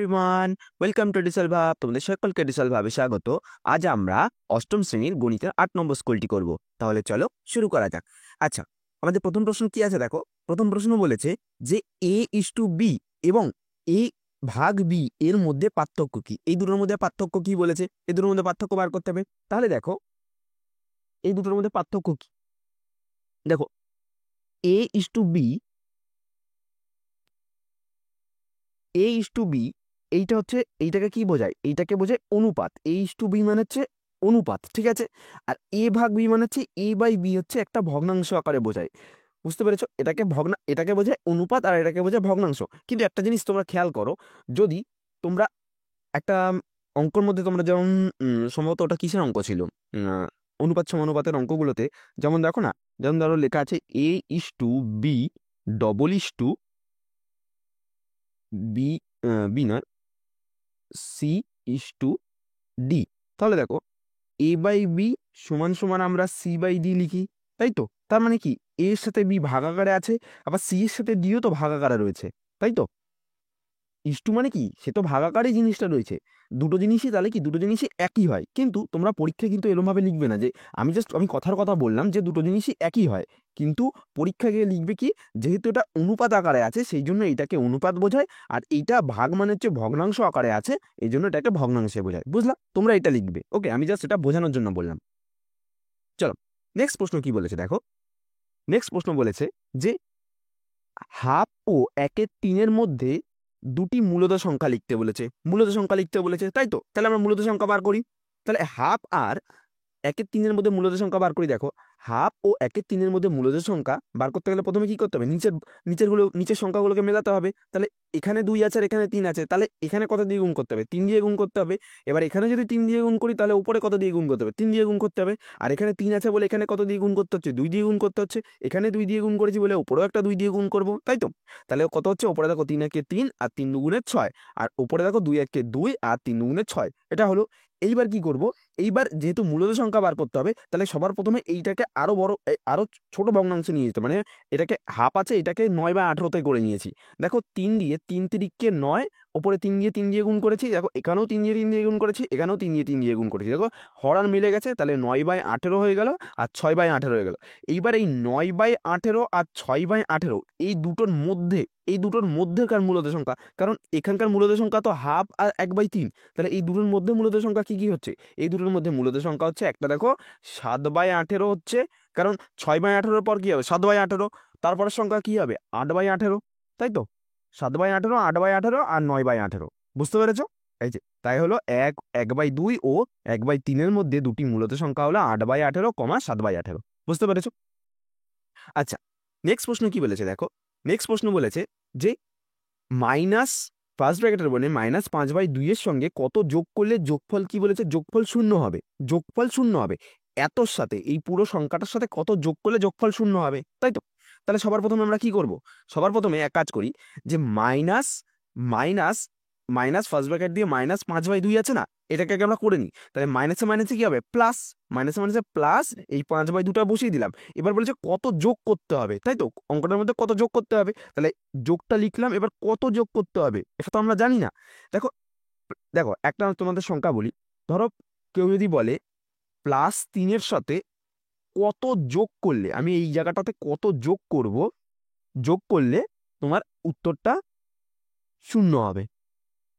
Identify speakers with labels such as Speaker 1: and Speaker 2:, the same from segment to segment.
Speaker 1: Everyone, welcome to diesel ভাব। তোমাদের সকলকে ডিসেল ভাবে স্বাগত। আজ আমরা অষ্টম শ্রেণীর গণিতের 8 নম্বর স্কুলটি করব। তাহলে চলো শুরু করা যাক। আচ্ছা, আমাদের প্রথম প্রশ্ন কি আছে দেখো। প্রথম প্রশ্ন বলেছে যে a:b এবং a ভাগ b এর মধ্যে পার্থক্য কি। এই দুটোর মধ্যে পার্থক্য কি বলেছে, এই দুটোর মধ্যে পার্থক্য বার করতে হবে। তাহলে দেখো এই দুটোর মধ্যে পার্থক্য কি। দেখো a:b, a:b এইটা হচ্ছে, এইটাকে কি বোঝায়, এইটাকে বোঝায় অনুপাত। a:b মানে হচ্ছে অনুপাত, ঠিক আছে। আর a ভাগ b মানে হচ্ছে a/b হচ্ছে একটা ভগ্নাংশ আকারে বোঝায়। বুঝতে পেরেছো? এটাকে বোঝায় অনুপাত আর এটাকে বোঝায় ভগ্নাংশ। কিন্তু একটা জিনিস তোমরা খেয়াল করো, যদি তোমরা একটা অঙ্কর মধ্যে তোমরা যেমন সম্ভবত ওটা কিসের অঙ্ক ছিল, অনুপাত সমানুপাতের অঙ্কগুলোতে যেমন দেখো না, যেমন ধরো লেখা আছে a:b বি বি নয় c:d। তাহলে দেখো a/b সমান সমান আমরা c/d লিখি, তাই তো। তার মানে কি, a এর সাথে b ভাগাকারে আছে, আবার c এর সাথে d ও তো ভাগাকারে রয়েছে, তাই তো। ইস্টু মানে কি, সে তো ভাগাকারে জিনিসটা রয়েছে। দুটো জিনিসই তাহলে কি, দুটো জিনিসই একই হয়। কিন্তু তোমরা পরীক্ষায় কিন্তু এরকমভাবে লিখবে না যে আমি কথার কথা বললাম যে দুটো জিনিসই একই হয়, কিন্তু পরীক্ষায় গিয়ে লিখবে কি, যেহেতু এটা অনুপাত আকারে আছে সেই জন্য এইটাকে অনুপাত বোঝায়, আর এইটা ভাগ মানে হচ্ছে ভগ্নাংশ আকারে আছে, এই জন্য এটাকে ভগ্নাংশে বোঝায়। বুঝলা? তোমরা এটা লিখবে, ওকে। আমি জাস্ট এটা বোঝানোর জন্য বললাম। চলো নেক্সট প্রশ্ন কি বলেছে দেখো। নেক্সট প্রশ্ন বলেছে যে হাফ ও 1/3 মধ্যে দুটি মূলদ সংখ্যা লিখতে বলেছে। মূলদ সংখ্যা লিখতে বলেছে, তাই তো। তাহলে আমরা মূলদ সংখ্যা বার করি। তাহলে হাফ আর 1/3 মধ্যে মূলদ সংখ্যা বার করি। দেখো হাফ ও 1/3 মধ্যে মূলদ সংখ্যা বার করতে গেলে প্রথমে কি করতে হবে, নিচের সংখ্যাগুলোকে মেলাতে হবে। তাহলে এখানে 2 আছে আর এখানে 3 আছে, তাহলে এখানে কত দিয়ে গুণ করতে হবে, 3 দিয়ে গুণ করতে হবে। এবার এখানে যদি 3 দিয়ে গুণ করি তাহলে উপরে কত দিয়ে গুণ করতে হবে, 3 দিয়ে গুণ করতে হবে। আর এখানে 3 আছে বলে এখানে কত দিয়ে গুণ করতে হচ্ছে, 2 দিয়ে গুণ করতে হচ্ছে। এখানে 2 দিয়ে গুণ করেছি বলে উপরেও একটা 2 দিয়ে গুণ করবো, তাই তো। তাহলে কত হচ্ছে, উপরে দেখো 3 একে 3 আর 3 দুগুণে 6, আর উপরে দেখো 2 একে 2 আর 3 দুগুণে 6। এটা হলো। এইবার কি করব, এইবার যেহেতু মূলদ সংখ্যা বার করতে হবে, তাহলে সবার প্রথমে এইটাকে আরো বড়, আরো ছোট ভগ্নাংশে নিয়ে যেতে, মানে এটাকে হাফ আছে, এটাকে 9/18 করে নিয়েছি। দেখো 3 দিয়ে 3 তিরিককে 9, ওপরে 3 দিয়ে 3 দিয়ে গুণ করেছি। দেখো এখানেও 3 দিয়ে 3 দিয়ে গুণ করেছি, এখানেও 3 দিয়ে 3 দিয়ে গুণ করেছি। দেখো হর মিলে গেছে, তাহলে 9/18 হয়ে গেল আর 6/18 হয়ে গেল। এইবার এই 9/18 আর 6/18 এই দুটোর মধ্যেকার মূলদ সংখ্যা, কারণ এখানকার মূলদ সংখ্যা তো হাফ আর 1/3। তাহলে এই দুটোর মধ্যে মূলদ সংখ্যা কি কি হচ্ছে, এই দুটোর মধ্যে মূলদ সংখ্যা হচ্ছে একটা দেখো 7/18 হচ্ছে, কারণ 6/18 পর কি হবে 7/18, তারপরের সংখ্যা কি হবে 8/18, তাই তো। 7/18, 8/18 আর 9/18। বুঝতে পেরেছো? এই যে তাই হলো 1/2 ও 1/3 মধ্যে দুটি মূলদ সংখ্যা হলো 8/18, 7/18। বুঝতে পেরেছো? আচ্ছা, নেক্সট প্রশ্ন কি বলেছে দেখো। নেক্সট প্রশ্ন বলেছে যে মাইনাস, ফার্স্ট ব্র্যাকেটের বলে -5/2 এর সঙ্গে কত যোগ করলে যোগফল কি বলেছে, যোগফল 0 হবে। যোগফল 0 হবে এতর সাথে, এই পুরো সংখ্যাটার সাথে কত যোগ করলে যোগফল 0 হবে, তাই তো। তাহলে সবার প্রথমে আমরা কি করব, সবার প্রথমে এক কাজ করি, যে minus minus minus first bracket দিয়ে -5/2 আছে না, এটাকে আগে আমরা করে নিই। তাহলে মাইনাসে মাইনাসে কি হবে, প্লাস, মাইনাসে মাইনাসে প্লাস, এই 5/2টা বসিয়ে দিলাম। এবার বলেছে কত যোগ করতে হবে, তাই তো। অঙ্কটার মধ্যে কত যোগ করতে হবে, তাহলে যোগটা লিখলাম। এবার কত যোগ করতে হবে এটা তো আমরা জানি না। দেখো দেখো একটা তোমাদের সংখ্যা বলি। ধরো কেউ যদি বলে +3 সাথে কত যোগ করলে, আমি এই জায়গাটাতে কত যোগ করব, যোগ করলে তোমার উত্তরটা 0 হবে,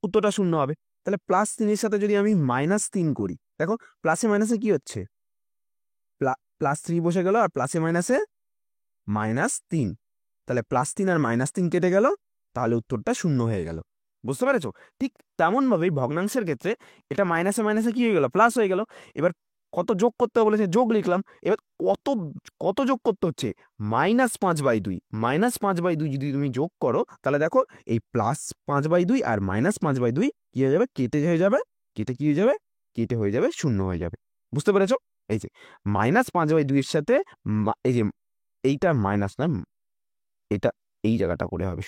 Speaker 1: উত্তরটা 0 হবে। তাহলে +3 সাথে যদি আমি -3 করি, দেখো প্লাসে মাইনাসে কি হচ্ছে, +3 বসে গেল, আর প্লাসে মাইনাসে -3। তাহলে +3 আর -3 কেটে গেল, তাহলে উত্তরটা 0 হয়ে গেল। বুঝতে পেরেছো? ঠিক তেমন ভাবেই ভগ্নাংশের ক্ষেত্রে এটা মাইনাসে মাইনাসে কি হয়ে গেল, প্লাস হয়ে গেল। এবার কত যোগ করতে হবে বলেছে, যোগ লিখলাম। এবার কত কত যোগ করতে হচ্ছে, -5/2। -5/2 যদি তুমি যোগ করো, তাহলে দেখো এই +5/2 আর -5/2 কি হয়ে যাবে, কেটে হয়ে যাবে, কেটে কি হয়ে যাবে, কেটে হয়ে যাবে 0 হয়ে যাবে। বুঝতে পেরেছো? এই যে -5/2 এর সাথে এই যে এইটা মাইনাস না, এটা এই জায়গাটা করে হবে,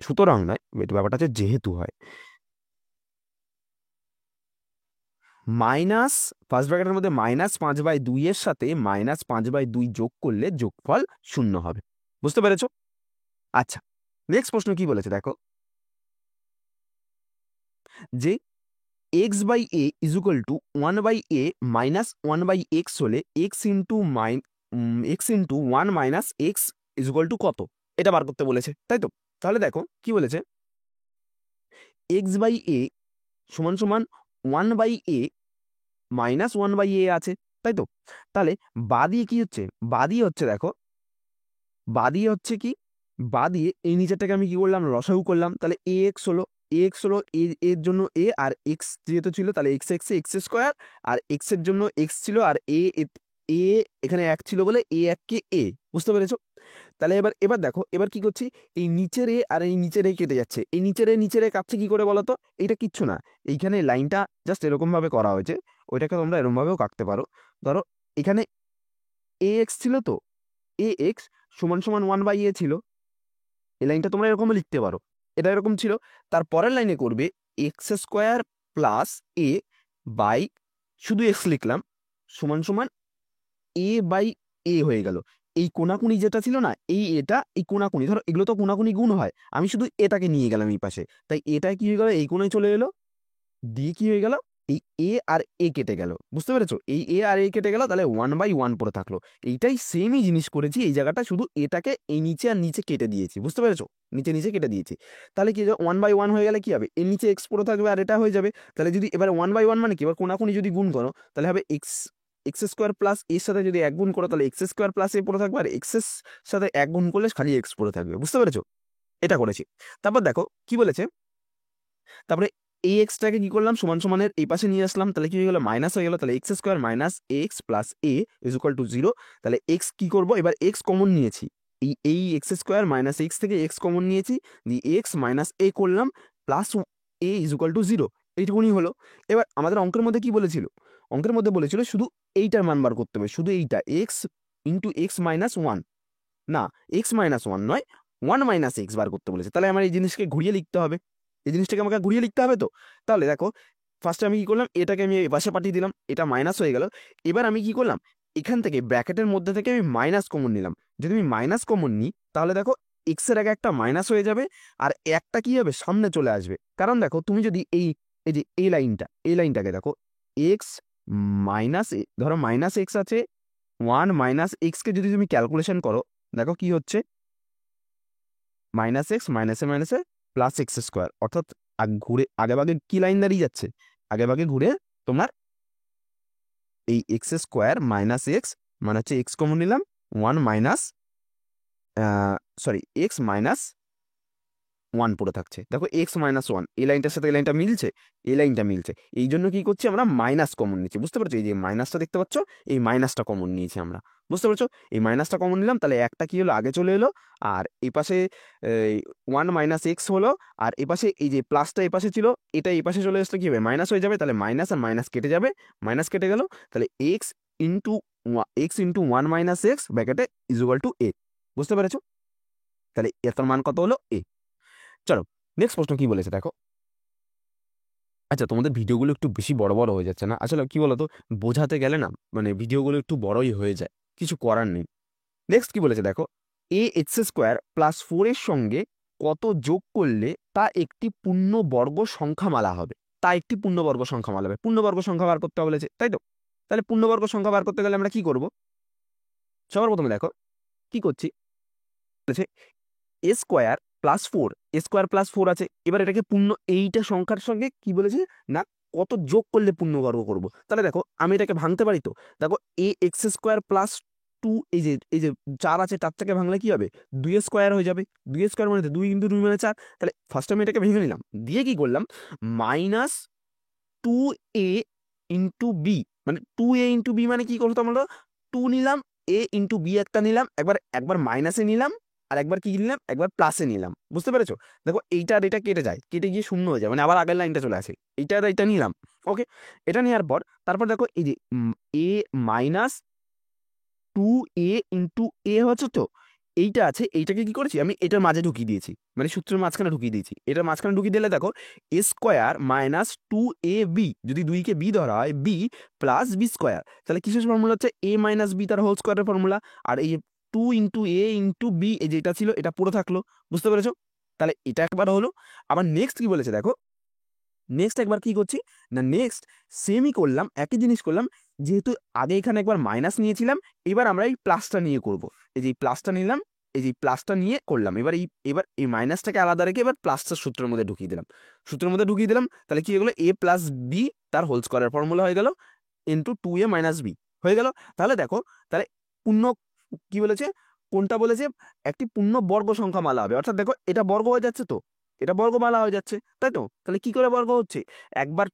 Speaker 1: সুতরাং নয়, ব্যাপারটা হচ্ছে যেহেতু হয় মাইনাস, ফার্স্ট ব্র্যাকেটের মধ্যে -5/2 এর সাথে -5/2 যোগ করলে যোগফল 0 হবে। বুঝতে পেরেছো? আচ্ছা, নেক্সট প্রশ্ন কি বলেছে দেখো। যে x by a is equal to 1/a minus 1/x হলে x into 1 minus x is equal to কত, এটা বার করতে বলেছে, তাই তো। তাহলে দেখো কি বলেছে, এক্স বাই এ সমান সমান 1/a মাইনাস 1/a আছে, তাই তো। তাহলে বাদিয়ে কি হচ্ছে, বাদিয়ে হচ্ছে দেখো, বাদিয়ে হচ্ছে কি, বাদিয়ে এই নিচেরটাকে আমি কি করলাম, লসাগু করলাম। তাহলে এ এক্স হলো, এ এক্স হলো এর জন্য এ, আর এক্স যেহেতু ছিল তাহলে এক্স এক্স এক্স স্কোয়ার, আর এক্স এর জন্য এক্স ছিল, আর এ এ এখানে এক ছিল বলে এ এককে এ, বুঝতে পেরেছো। তাহলে এবার এবার দেখো, এবার কি করছি, এই নিচের এ আর এই নিচের এ কেটে যাচ্ছে, এই নিচের এ কাটছে কি করে বলো তো, এইটা কিচ্ছু না, এইখানে লাইনটা জাস্ট এরকম ভাবে করা হয়েছে, ওইটাকে তোমরা এরকম ভাবেও কাটতে পারো। ধরো এখানে এ এক্স ছিল, তো এ এক্স সমান সমান 1/a ছিল, এই লাইনটা তোমরা এরকম লিখতে পারো, এটা এরকম ছিল। তারপরের লাইনে করবে x square plus a by, শুধু এক্স লিখলাম, সমান সমান এ বাই এ হয়ে গেল। এই কোনাকুনি যেটা ছিল না, এই কোনাকুনি, ধরো এগুলো তো কোনাকুনি গুণ হয়, আমি শুধু এটাকে নিয়ে গেলাম এই পাশে, তাই এটা কি হয়ে গেল, এই কোণায় চলে এলো, দিয়ে কি হয়ে গেল, এই এ আর এ কেটে গেল, বুঝতে পেরেছো, এই এ আর এ কেটে গেল, তাহলে 1/1 পড়ে থাকলো। এইটাই সেমই জিনিস করেছি এই জায়গাটা, শুধু এটাকে এই নিচে আর নিচে কেটে দিয়েছি, বুঝতে পেরেছো, নিচে নিচে কেটে দিয়েছি। তাহলে কি 1/1 হয়ে গেলে কি হবে, এর নিচে এক্স পড়ে থাকবে আর এটা হয়ে যাবে। তাহলে যদি এবার 1/1 মানে কি, এবার কোনাকুনি যদি গুণ করো তাহলে হবে এক্স, এক্স স্কোয়ার প্লাস এর সাথে যদি এক গুণ করো তাহলে এক্স স্কোয়ার প্লাস এ পড়ে থাকবে, আর এক্স এর সাথে এক গুণ করলে খালি এক্স পড়ে থাকবে, বুঝতে পেরেছো। এটা করেছি। তারপর দেখো কি বলেছে, তারপরে এই এক্সটাকে কি করলাম, সমান সমানের এই পাশে নিয়ে আসলাম, তাহলে কি হয়ে গেল, মাইনাস হয়ে গেল, তাহলে x square minus x plus A is equal two 0। তাহলে এক্স কি করবো, এবার এক্স কমন নিয়েছি, এই এক্স স্কোয়ার মাইনাস এক্স থেকে এক্স কমন নিয়েছি, দিয়ে এক্স মাইনাস এ করলাম, plus A is equal two 0, এইটুকুনি হলো। এবার আমাদের অঙ্কের মধ্যে কি বলেছিল, অঙ্কের মধ্যে বলেছিল শুধু এইটার মান বার করতে হবে, শুধু এইটা এক্স ইন্টু এক্স মাইনাস 1, না এক্স মাইনাস 1 নয়, 1 মাইনাস এক্স বার করতে বলেছে। তাহলে আমার এই জিনিসকে ঘুরিয়ে লিখতে হবে, এই জিনিসটাকে আমাকে ঘুরিয়ে লিখতে হবে। তো তাহলে দেখো ফার্স্টে আমি কি করলাম, এটাকে আমি এই পাশে পাঠিয়ে দিলাম, এটা মাইনাস হয়ে গেল। এবার আমি কি করলাম, এখান থেকে ব্র্যাকেটের মধ্যে থেকে আমি মাইনাস কমন নিলাম। যদি আমি মাইনাস কমন নিই তাহলে দেখো এক্স এর আগে একটা মাইনাস হয়ে যাবে, আর একটা কি হবে, সামনে চলে আসবে। কারণ দেখো তুমি যদি এই যে এই লাইনটাকে দেখো, এক্স মাইনাস, ধরো মাইনাস এক্স আছে, 1 মাইনাস এক্সকে যদি তুমি ক্যালকুলেশন করো, দেখো কি হচ্ছে, মাইনাস এক্স মাইনাসে মাইনাসে প্লাস এক্স স্কোয়ার, অর্থাৎ ঘুরে আগে ভাগে কি লাইন দাঁড়িয়ে যাচ্ছে, আগে ভাগে ঘুরে তোমার এই এক্স স্কোয়ার মাইনাস এক্স মানে হচ্ছে এক্স কমন নিলাম, 1 মাইনাস এক্স মাইনাস 1 পড়ে থাকছে। দেখো এক্স মাইনাস 1 এই লাইনটার সাথে এই লাইনটা মিলছে, এই লাইনটা মিলছে, এই জন্য কি করছি আমরা মাইনাস কমন নিচ্ছি, বুঝতে পারছো, এই যে মাইনাসটা দেখতে পাচ্ছ, এই মাইনাসটা কমন নিয়েছি আমরা, বুঝতে পারছো, এই মাইনাসটা কমন নিলাম, তাহলে একটা কি হলো, আগে চলে এলো, আর এই পাশে 1 মাইনাস এক্স হলো, আর এই পাশে এই যে প্লাসটা এই পাশে ছিল, এটা এই পাশে চলে আসলে কি হবে, মাইনাস হয়ে যাবে, তাহলে মাইনাস আর মাইনাস কেটে যাবে, মাইনাস কেটে গেল, তাহলে এক্স ইন্টু 1 মাইনাস এক্স ব্র্যাকেটে ইজ ইকুয়াল টু এ, বুঝতে পেরেছো। তাহলে এর মান কত হলো, এ। চলো নেক্সট প্রশ্ন কি বলেছে দেখো। আচ্ছা তোমাদের ভিডিওগুলো একটু বেশি বড় বড় হয়ে যাচ্ছে না, আসলে কি বলতো, বোঝাতে গেলে না মানে ভিডিওগুলো একটু বড়ই হয়ে যায়, কিছু করার নেই। নেক্সট কি বলেছে দেখো, এ এক্স স্কোয়ার প্লাস 4 এর সঙ্গে কত যোগ করলে তা একটি পূর্ণবর্গ সংখ্যামালা হবে, তা একটি পূর্ণবর্গ সংখ্যামালা হবে, পূর্ণবর্গ সংখ্যা বার করতে বলেছে, তাই তো। তাহলে পূর্ণবর্গ সংখ্যা বার করতে গেলে আমরা কি করব, সবার প্রথমে দেখো কি করছি, বলেছে A square plus 4, A square plus 4 আছে, এবার এটাকে এইটা সংখ্যার সঙ্গে কি বলেছে না, কত যোগ করলে পূর্ণবর্গ করব। তাহলে দেখো আমি এটাকে ভাঙতে পারি, তো দেখো এ এক্স স্কোয়ার প্লাস 2, এই যে 4 আছে, 4 থেকে ভাঙলে কি হবে, 2 স্কোয়ার হয়ে যাবে, 2 স্কোয়ার মানে 2 ইন্টু 2 মানে 4। তাহলে ফার্স্ট আমি এটাকে ভেঙে নিলাম, দিয়ে কি করলাম, মাইনাস 2a ইন্টু বি, মানে 2a ইন্টু বি মানে কি করতো আমরা, 2 নিলাম, এ ইন্টু বি একটা নিলাম, একবার একবার মাইনাসে নিলাম, আর একবার কি নিলাম, একবার প্লাসে নিলাম, বুঝতে পেরেছো। দেখো এইটা আর এটা কেটে যায়, কেটে গিয়ে শূন্য হয়ে যায়, মানে আবার আগের লাইনটা চলে আসে, এইটা আর এটা নিলাম, ওকে। এটা নেওয়ার পর তারপর দেখো এই যে এ মাইনাস 2a ইন্টু এ হচ্ছে, তো এইটা আছে, এইটাকে কি করেছি আমি এটার মাঝে ঢুকিয়ে দিয়েছি, মানে সূত্রের মাঝখানে ঢুকিয়ে দিয়েছি, এটার মাঝখানে ঢুকিয়ে দিলে দেখো এ স্কোয়ার মাইনাস 2ab, যদি 2 কে বি ধরা হয়, বি প্লাস বি স্কোয়ার, তাহলে কিসের ফর্মুলা হচ্ছে এ মাইনাস বি তার হোল স্কোয়ারের ফর্মুলা, আর এই 2 ইন্টু এ ইন্টু বি এই যেটা ছিল এটা পুরো থাকলো, বুঝতে পেরেছো। তাহলে এটা একবার হলো। আবার নেক্সট কি বলেছে দেখো, নেক্সট একবার কি করছি না, নেক্সট সেমই করলাম, একই জিনিস করলাম, যেহেতু আগে এখানে একবার মাইনাস নিয়েছিলাম, এবার আমরা এই প্লাসটা নিয়ে করব। এই যে প্লাসটা নিলাম, এই যে প্লাসটা নিয়ে করলাম, এবার এই মাইনাসটাকে আলাদা রেখে এবার প্লাসটা সূত্রের মধ্যে ঢুকিয়ে দিলাম, তাহলে কি হয়ে গেলো, এ প্লাস বি তার হোল স্কোয়ারের ফর্মুলা হয়ে গেল ইন্টু 2a মাইনাস বি হয়ে গেল। তাহলে দেখো, তাহলে পূর্ণ কি বলেছে, কোনটা বলেছে, একটি পূর্ণ বর্গ সংখ্যা মালা হবে, অর্থাৎ দেখো এটা বর্গ হয়ে যাচ্ছে, তো এটা বর্গমালা হয়ে যাচ্ছে, তাই তো? তাহলে কি করে বর্গ হচ্ছে, একবার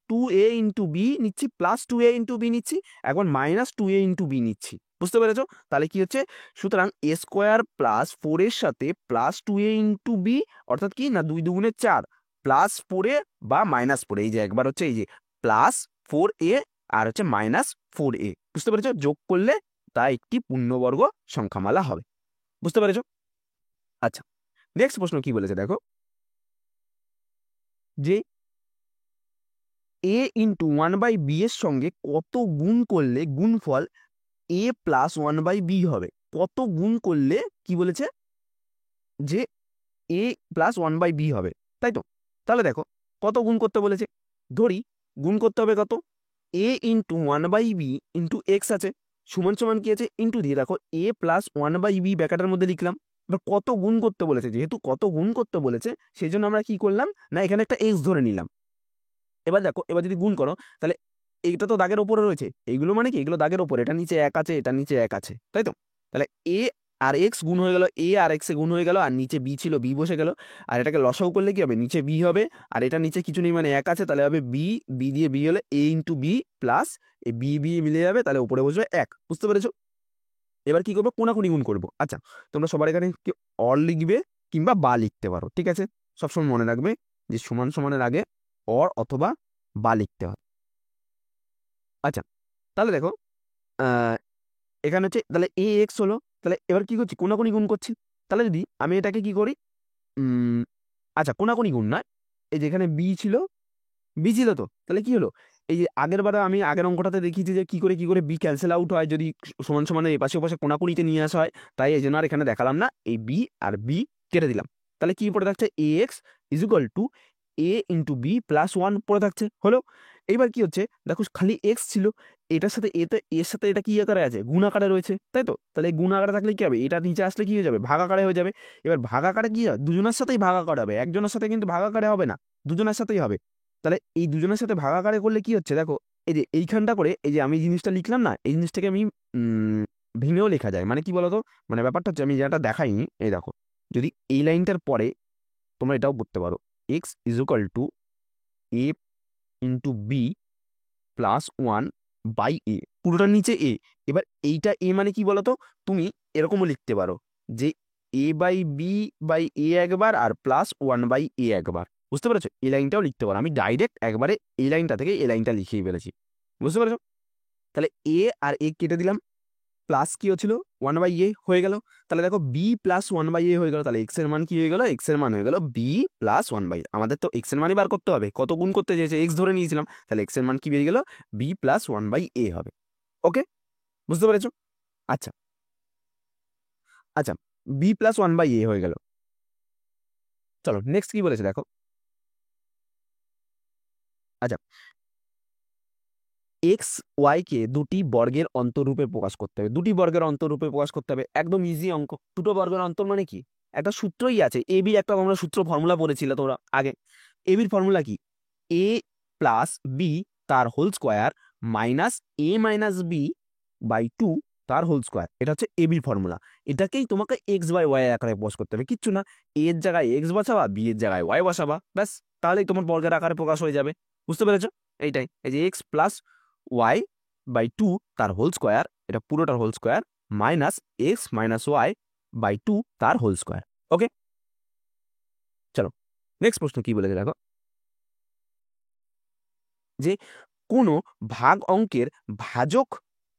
Speaker 1: টু এ ইন্টু বি নিচ্ছি, প্লাস 2a ইন্টু বি নিচ্ছি, একবার মাইনাস 2a ইন্টু বি নিচ্ছি, বুঝতে পেরেছো? তাহলে কি হচ্ছে, সুতরাং এ স্কোয়ার প্লাস 4 এর সাথে প্লাস 2a ইন্টু বি, অর্থাৎ কি না 2 দুগুণে 4 প্লাস 4a বা মাইনাস 4a, এই যে একবার হচ্ছে এই যে প্লাস 4a আর হচ্ছে মাইনাস 4a, বুঝতে পেরেছো? যোগ করলে তা একটি পূর্ণবর্গ সংখ্যামালা হবে, বুঝতে পেরেছো? আচ্ছা, নেক্সট প্রশ্ন কি বলেছে দেখো, যে এ ইন্টু 1/b এর সঙ্গে কত গুণ করলে গুণফল এ প্লাস 1/b হবে, কত গুণ করলে কি বলেছে, যে এ প্লাস 1/b হবে, তাই তো? তাহলে দেখো কত গুণ করতে বলেছে, ধরি গুণ করতে হবে কত, এ ইন্টু 1/b ইন্টু এক্স আছে, সমান সমান কি আছে, ইন্টু দিয়ে দেখো এ প্লাস 1/b ব্যাকেটের মধ্যে লিখলাম। এবার কত গুণ করতে বলেছে, যেহেতু কত গুণ করতে বলেছে সেই জন্য আমরা কি করলাম না, এখানে একটা এক্স ধরে নিলাম। এবার দেখো, এবার যদি গুণ করো তাহলে এইটা তো দাগের ওপরে রয়েছে, এইগুলো মানে কি, এগুলো দাগের ওপরে, এটা নিচে 1 আছে, এটা নিচে 1 আছে, তাই তো? তাহলে এ আর এক্স গুণ হয়ে গেল, এ আর এক্স এ গুণ হয়ে গেল, আর নিচে বি ছিল, বি বসে গেল, আর এটাকে লসাগু করলে কি হবে, নিচে বি হবে, আর এটা নিচে কিছু নেই মানে 1 আছে, তাহলে হবে বি, বি দিয়ে বি হলে এ ইন্টু বি প্লাস এই বি বি মিলে যাবে, তাহলে উপরে বসবে 1, বুঝতে পেরেছো? এবার কি করবো, কোনাকুনি গুণ করবো। আচ্ছা, তোমরা সবার এখানে কি অর লিখবে কিংবা বা লিখতে পারো, ঠিক আছে? সবসময় মনে রাখবে যে সমান সমানের আগে অর অথবা বা লিখতে হয়। আচ্ছা, তাহলে দেখো এখানে হচ্ছে, তাহলে এ এক্স হলো, তাহলে এবার কি করছি, কোনাকুনি গুণ করছি। তাহলে যদি আমি এটাকে কি করি, আচ্ছা কোনাকুনি গুণ না, এই যে এখানে বি ছিল তো, তাহলে কি হলো, এই যে আগের বারে আমি আগের অঙ্কটাতে দেখিয়েছি যে কি করে বি ক্যান্সেল আউট হয় যদি সমান সমানের এপাশে ওপাশে কোনাকুনিতে নিয়ে আসা হয়, তাই এই জন্য আর এখানে দেখালাম না, এই বি আর বি কেটে দিলাম। তাহলে কি পড়ে থাকছে, a x is equal to a into B plus 1 পড়ে থাকছে, হলো। এইবার কি হচ্ছে দেখো, খালি এক্স ছিল, এটার সাথে এর সাথে এটা কি আকারে আছে, গুণ আকারে রয়েছে, তাই তো? তাহলে এই গুণ আকারে থাকলে কি হবে, এটা নিচে আসলে কি হয়ে যাবে, ভাগ আকারে হয়ে যাবে। এবার ভাগ আকারে কি হয়, দুজনের সাথেই ভাগ আকারে হবে, একজনের সাথে কিন্তু ভাগ আকারে হবে না, দুজনের সাথেই হবে। তাহলে এই দুজনের সাথে ভাগাকারে করলে কি হচ্ছে দেখো, এই যে এইখানটা করে এই যে আমি জিনিসটা লিখলাম না, এই জিনিসটাকে আমি ভেঙেও লেখা যায়, মানে কি বলতো, মানে ব্যাপারটা হচ্ছে আমি যেটা দেখাইনি, এই দেখো, যদি এই লাইনটার পরে তোমরা এটাও করতে পারো, x is equal to a into B plus 1/a, পুরোটার নিচে এ। এবার এইটা এ মানে কি বলতো, তুমি এরকমও লিখতে পারো যে a/b/a একবার আর প্লাস 1/a একবার, বুঝতে পেরেছো? এই লাইনটাও লিখতে পারো, আমি ডাইরেক্ট একবারে এই লাইনটা থেকে এই লাইনটা লিখিয়ে ফেলেছি, বুঝতে পেরেছো? তাহলে এ আর এ কেটে দিলাম, প্লাস কি হচ্ছিল 1/a হয়ে গেল। তাহলে দেখো বি প্লাস 1/a হয়ে গেল, তাহলে এক্স এর মান কি হয়ে গেল, এক্স এর মান হয়ে গেল বি প্লাস 1/a। আমাদের তো এক্স এর মানই বার করতে হবে, কত গুণ করতে চেয়েছে, এক্স ধরে নিয়েছিলাম, তাহলে এক্স এর মান কি বেরিয়ে গেল, বি প্লাস 1/a হবে। ওকে, বুঝতে পেরেছো? আচ্ছা, আচ্ছা, বি প্লাস 1/a হয়ে গেল। চলো নেক্সট কি বলেছে দেখো, আচ্ছা, এক্স ওয়াই কে দুটি বর্গের অন্তরূপে প্রকাশ করতে হবে, দুটি বর্গের অন্তরূপে প্রকাশ করতে হবে, একদম ইজি অঙ্ক। দুটো বর্গের অন্তর মানে কি, একটা সূত্রই আছে, এ বি একটা আমরা সূত্র ফর্মুলা পড়েছিল তোমরা আগে। এ বির ফর্মুলা কি, এ প্লাস বি তার whole square minus a minus b by 2 তার হোল স্কোয়ার, এটা হচ্ছে এ বির ফর্মুলা। এটাকেই তোমাকে এক্স বাই ওয়াই আকারে প্রকাশ করতে হবে, কিচ্ছু না, এ এর জায়গায় এক্স বসাবা, বি এর জায়গায় ওয়াই বসাবা, ব্যাস, তাহলেই তোমার বর্গের আকারে প্রকাশ হয়ে যাবে, বুঝতে পেরেছো? এইটাই, এই যে এক্স প্লাস ওয়াই বাই 2 তার হোল স্কোয়ার, এটা পুরোটার whole square, minus x minus y by 2 তার হোল স্কোয়ার। ওকে, চলো নেক্সট প্রশ্ন কি বলেছে দেখো, যে কোনো ভাগ অঙ্কের ভাজক